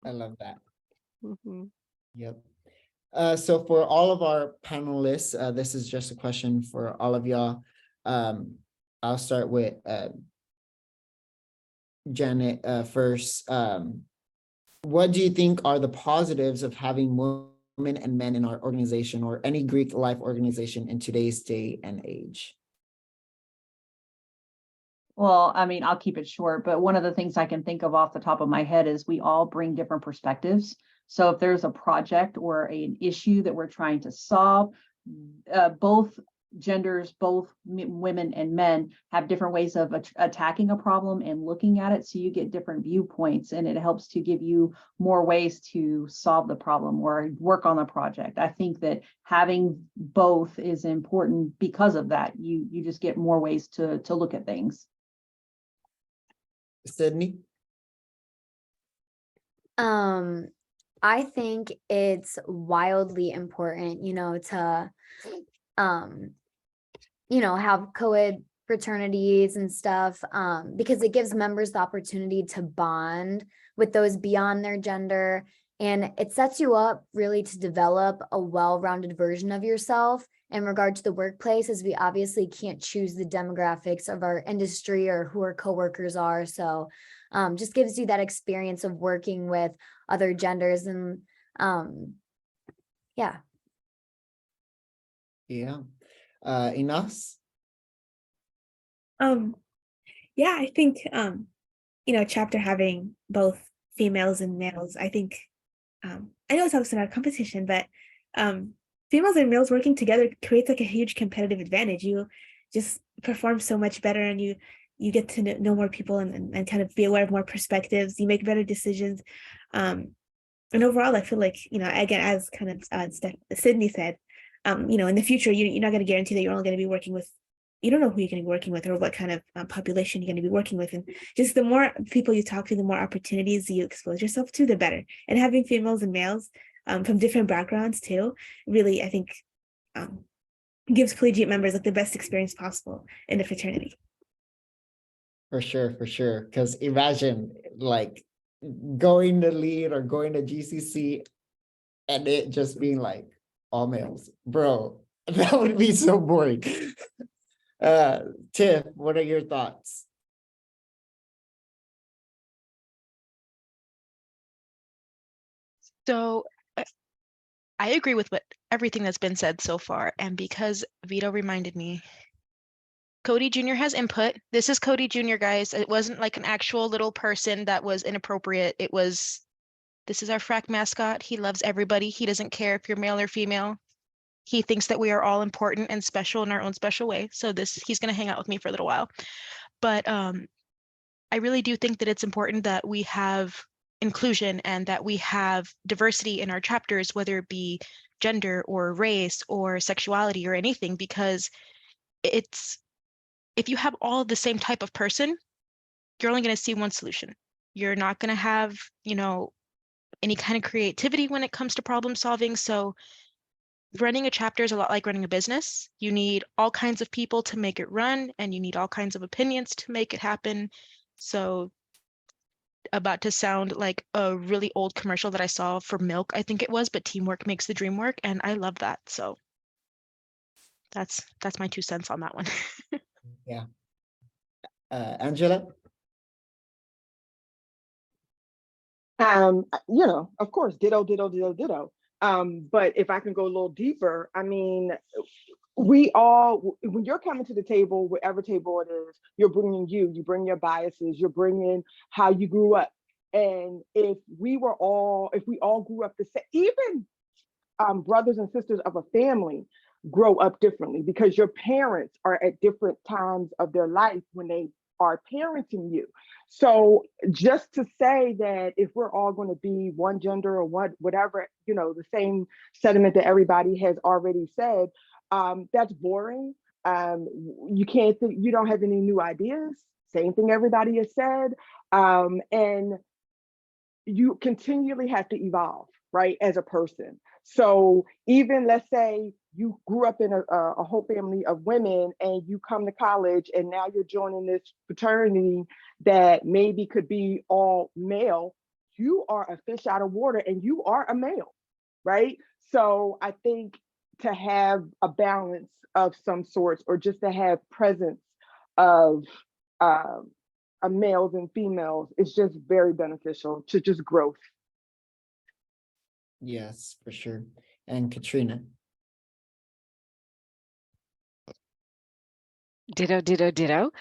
I love that. Mm-hmm. Yep. So for all of our panelists, this is just a question for all of y'all. I'll start with Janet first. What do you think are the positives of having women and men in our organization or any Greek life organization in today's day and age? Well, I mean, I'll keep it short, but one of the things I can think of off the top of my head is we all bring different perspectives. So if there's a project or an issue that we're trying to solve, both genders, both women and men have different ways of attacking a problem and looking at it. So you get different viewpoints, and it helps to give you more ways to solve the problem or work on the project. I think that having both is important because of that. You just get more ways to look at things. Sydney? I think it's wildly important, to have co-ed fraternities and stuff, because it gives members the opportunity to bond with those beyond their gender. And it sets you up really to develop a well-rounded version of yourself in regard to the workplace, as we obviously can't choose the demographics of our industry or who our coworkers are. So just gives you that experience of working with other genders and yeah. Yeah. Inas? Yeah, I think chapter having both females and males, I think I know it's obviously not a competition, but females and males working together creates like a huge competitive advantage. You just perform so much better, and you get to know more people and kind of be aware of more perspectives. You make better decisions. And overall, I feel like, again, as kind of Sydney said, in the future, you're not going to guarantee that you're only going to be working with, you don't know who you're going to be working with or what kind of population you're going to be working with. And just the more people you talk to, the more opportunities you expose yourself to, the better. And having females and males from different backgrounds too, really, I think gives collegiate members like the best experience possible in the fraternity. For sure, for sure. Because imagine like going to lead or going to GCC and it just being like all males. Bro, that would be so boring. Tiff, what are your thoughts? So I agree with everything that's been said so far. And because Vito reminded me, Cody Jr. has input. This is Cody Jr., guys. It wasn't like an actual little person that was inappropriate. This is our FRAC mascot. He loves everybody. He doesn't care if you're male or female. He thinks that we are all important and special in our own special way. So he's going to hang out with me for a little while. But I really do think that it's important that we have inclusion and that we have diversity in our chapters, whether it be gender or race or sexuality or anything, because if you have all the same type of person, you're only going to see one solution. You're not going to have, any kind of creativity when it comes to problem solving. So running a chapter is a lot like running a business. You need all kinds of people to make it run, and you need all kinds of opinions to make it happen. So about to sound like a really old commercial that I saw for milk, I think it was, but teamwork makes the dream work. And I love that. So that's my 2 cents on that one. Yeah. Angela? Of course, ditto, ditto, ditto, ditto. But if I can go a little deeper, I mean, we all, when you're coming to the table, whatever table it is, you're bringing you bring your biases, you're bringing how you grew up. And if we all grew up the same, even brothers and sisters of a family grow up differently because your parents are at different times of their life when they are parenting you. So just to say that if we're all going to be one gender or whatever, you know, the same sentiment that everybody has already said, that's boring. You can't think, you don't have any new ideas. Same thing everybody has said. And you continually have to evolve, right, as a person. So even, let's say you grew up in a whole family of women and you come to college and now you're joining this fraternity that maybe could be all male, you are a fish out of water and you are a male, right? So I think to have a balance of some sorts, or just to have presence of males and females, is just very beneficial to just growth. Yes, for sure. And Katrina. Ditto, ditto, ditto.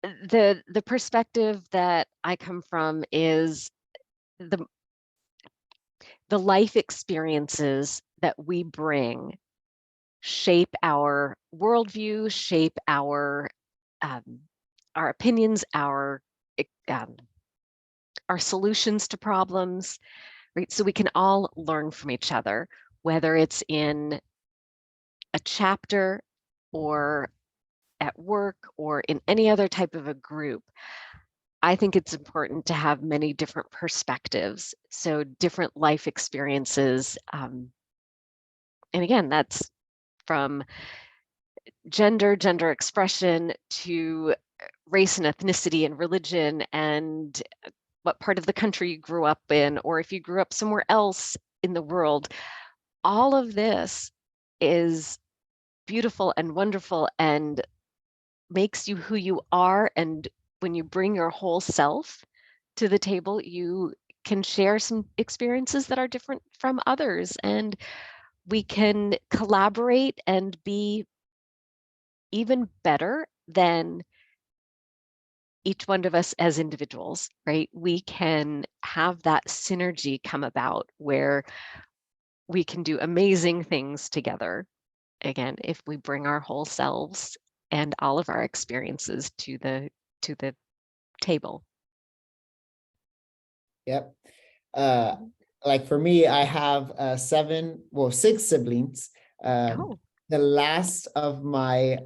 The perspective that I come from is the life experiences that we bring shape our worldview, shape our opinions, our solutions to problems, right? So we can all learn from each other, whether it's in a chapter or at work or in any other type of a group. I think it's important to have many different perspectives, so different life experiences. And again, that's from gender expression to race and ethnicity and religion and what part of the country you grew up in, or if you grew up somewhere else in the world. All of this is beautiful and wonderful and makes you who you are. And when you bring your whole self to the table, you can share some experiences that are different from others, and we can collaborate and be even better than each one of us as individuals, right? We can have that synergy come about where we can do amazing things together. Again, if we bring our whole selves and all of our experiences to the table. Yep. Like for me, I have 6 siblings. Oh. The last of my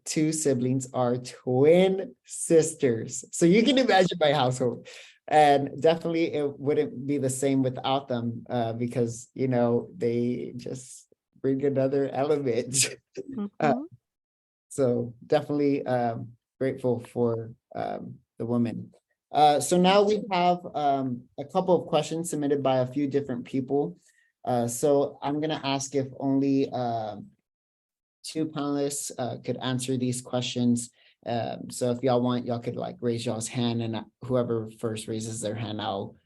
2 siblings are twin sisters. So you can imagine my household. And definitely it wouldn't be the same without them, because, you know, they just bring another element. Mm-hmm. So definitely grateful for the women. So now we have a couple of questions submitted by a few different people. So I'm going to ask if only 2 panelists could answer these questions. So if y'all want, y'all could like raise y'all's hand, and whoever first raises their hand, I'll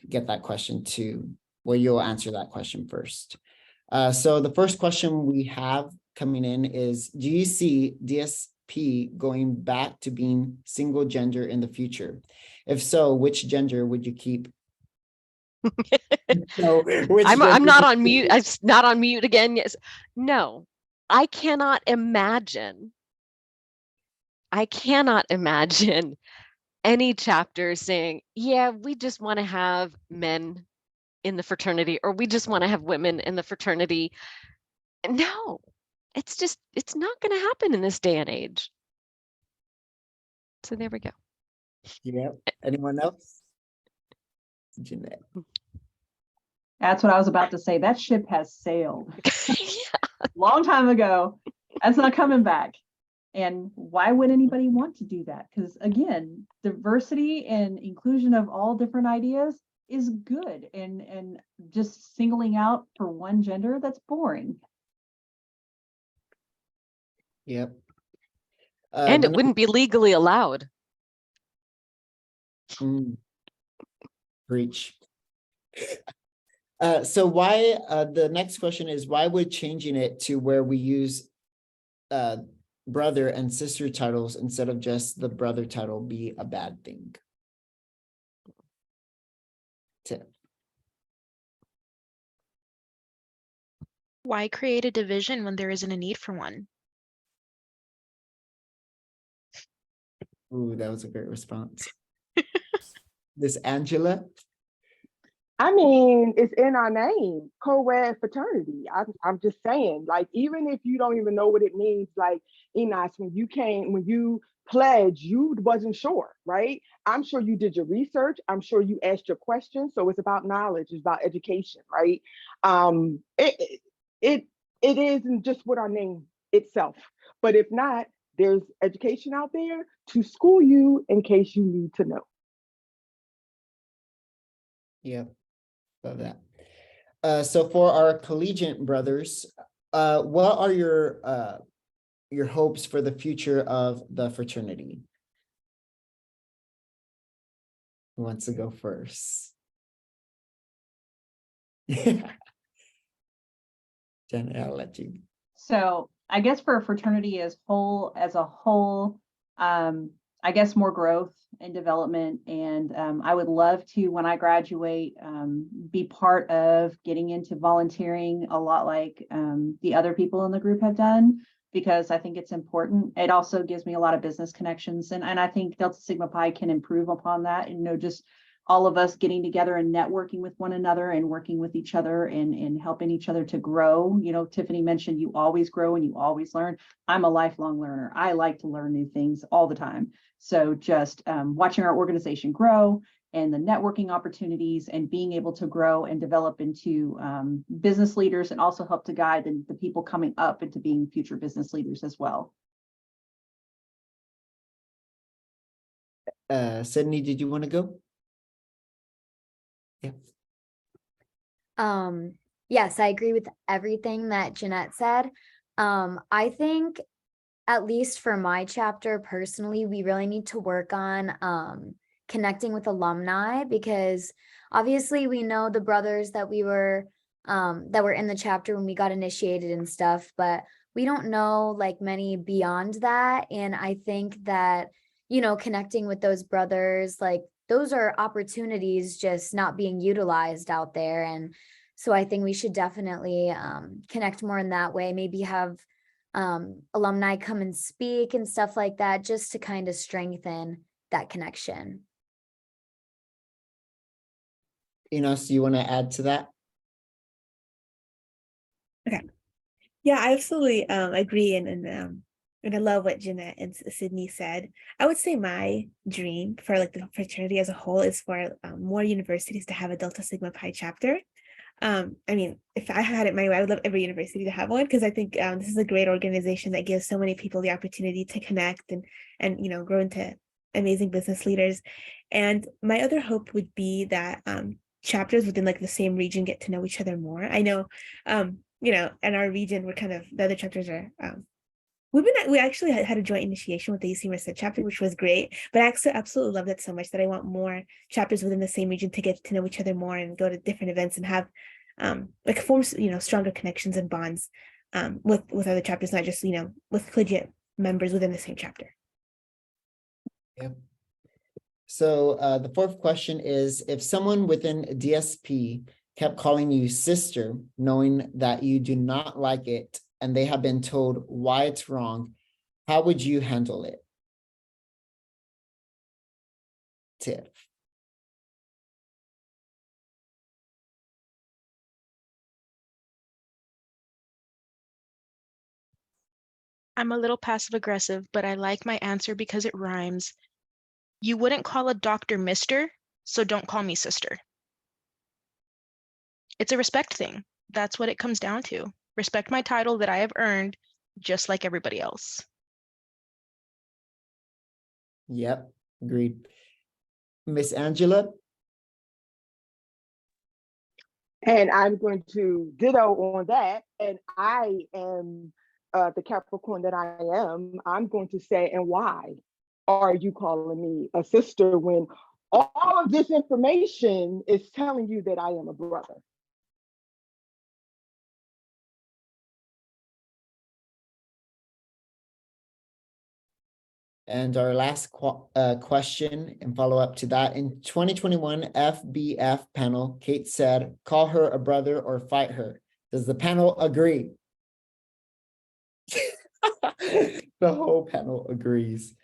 get that question to, well, you'll answer that question first. So the first question we have coming in is, do you see DSP going back to being single gender in the future? If so, which gender would you keep? So, I'm not on mute. I'm not on mute again. Yes. No, I cannot imagine any chapter saying, yeah, we just want to have men in the fraternity, or we just want to have women in the fraternity. No, it's not going to happen in this day and age. So there we go. Yep. Anyone else? Jeanette. That's what I was about to say. That ship has sailed Yeah. long time ago. That's not coming back. And why would anybody want to do that? Because again, diversity and inclusion of all different ideas is good. And just singling out for one gender, that's boring. Yep. And it wouldn't be legally allowed. Breach. So why, the next question is, why would changing it to where we use brother and sister titles instead of just the brother title be a bad thing? Tiff. Why create a division when there isn't a need for one? Ooh, that was a great response. Miss Angela? I mean, it's in our name, co-ed fraternity. I'm just saying, like, even if you don't even know what it means, like, Enos, when you pledged, you wasn't sure, right? I'm sure you did your research. I'm sure you asked your questions. So it's about knowledge, it's about education, right? It isn't just what our name itself, but if not, there's education out there to school you in case you need to know. Yep, love that. So for our collegiate brothers, what are your hopes for the future of the fraternity? Who wants to go first? Jen, I'll let you. So I guess for a fraternity as a whole, I guess more growth and development. And I would love to, when I graduate, be part of getting into volunteering a lot like the other people in the group have done, because I think it's important. It also gives me a lot of business connections. And I think Delta Sigma Pi can improve upon that. And, just all of us getting together and networking with one another and working with each other and helping each other to grow. Tiffany mentioned you always grow and you always learn. I'm a lifelong learner. I like to learn new things all the time. So just watching our organization grow and the networking opportunities and being able to grow and develop into business leaders, and also help to guide the people coming up into being future business leaders as well. Sydney, did you want to go? Yeah. Yes, I agree with everything that Jeanette said. I think, at least for my chapter personally, we really need to work on connecting with alumni, because obviously we know the brothers that were in the chapter when we got initiated and stuff, but we don't know like many beyond that. And I think that, connecting with those brothers, like, those are opportunities just not being utilized out there. And so I think we should definitely connect more in that way, maybe have alumni come and speak and stuff like that, just to kind of strengthen that connection. Enos, do you want to add to that? Okay. Yeah, I absolutely agree, and I love what Jeanette and Sydney said. I would say my dream for like the fraternity as a whole is for more universities to have a Delta Sigma Pi chapter. I mean, if I had it my way, I would love every university to have one, because I think this is a great organization that gives so many people the opportunity to connect and grow into amazing business leaders. And my other hope would be that chapters within like the same region get to know each other more. I know, in our region, we're kind of, the other chapters are we actually had a joint initiation with the UC Merced chapter, which was great, but I absolutely love that so much that I want more chapters within the same region to get to know each other more and go to different events and have form stronger connections and bonds with other chapters, not just with collegiate members within the same chapter. Yep. So the fourth question is, if someone within DSP kept calling you sister, knowing that you do not like it, and they have been told why it's wrong, how would you handle it? Tiff. I'm a little passive aggressive, but I like my answer because it rhymes. You wouldn't call a doctor Mr., so don't call me sister. It's a respect thing. That's what it comes down to. Respect my title that I have earned, just like everybody else. Yep, agreed. Miss Angela? And I'm going to ditto on that. And I am the Capricorn that I am. I'm going to say, and why are you calling me a sister when all of this information is telling you that I am a brother? And our last question and follow up to that. In 2021 FBF panel, Kate said, call her a brother or fight her. Does the panel agree? The whole panel agrees.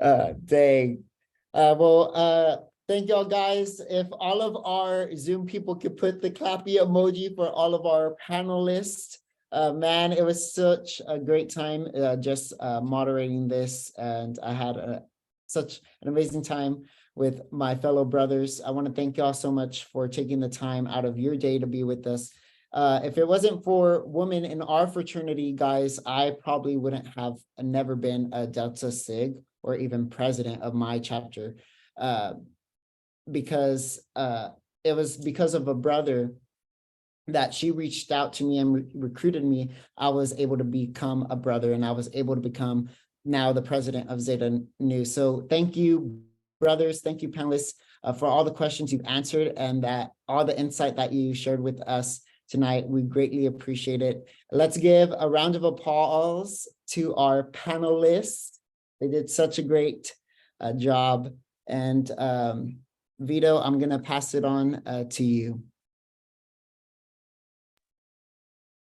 Dang. Well, thank y'all guys. If all of our Zoom people could put the clappy emoji for all of our panelists. Man, it was such a great time just moderating this, and I had such an amazing time with my fellow brothers. I want to thank y'all so much for taking the time out of your day to be with us. If it wasn't for women in our fraternity, guys, I probably wouldn't have never been a Delta Sig or even president of my chapter, because it was because of a brother that she reached out to me and recruited me. I was able to become a brother, and I was able to become now the president of Zeta Nu. So thank you, brothers. Thank you, panelists, for all the questions you've answered and that all the insight that you shared with us tonight. We greatly appreciate it. Let's give a round of applause to our panelists. They did such a great job. And Vito, I'm going to pass it on to you.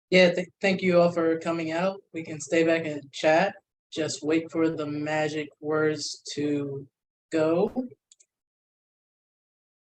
Yeah, thank you all for coming out. We can stay back and chat. Just wait for the magic words to go.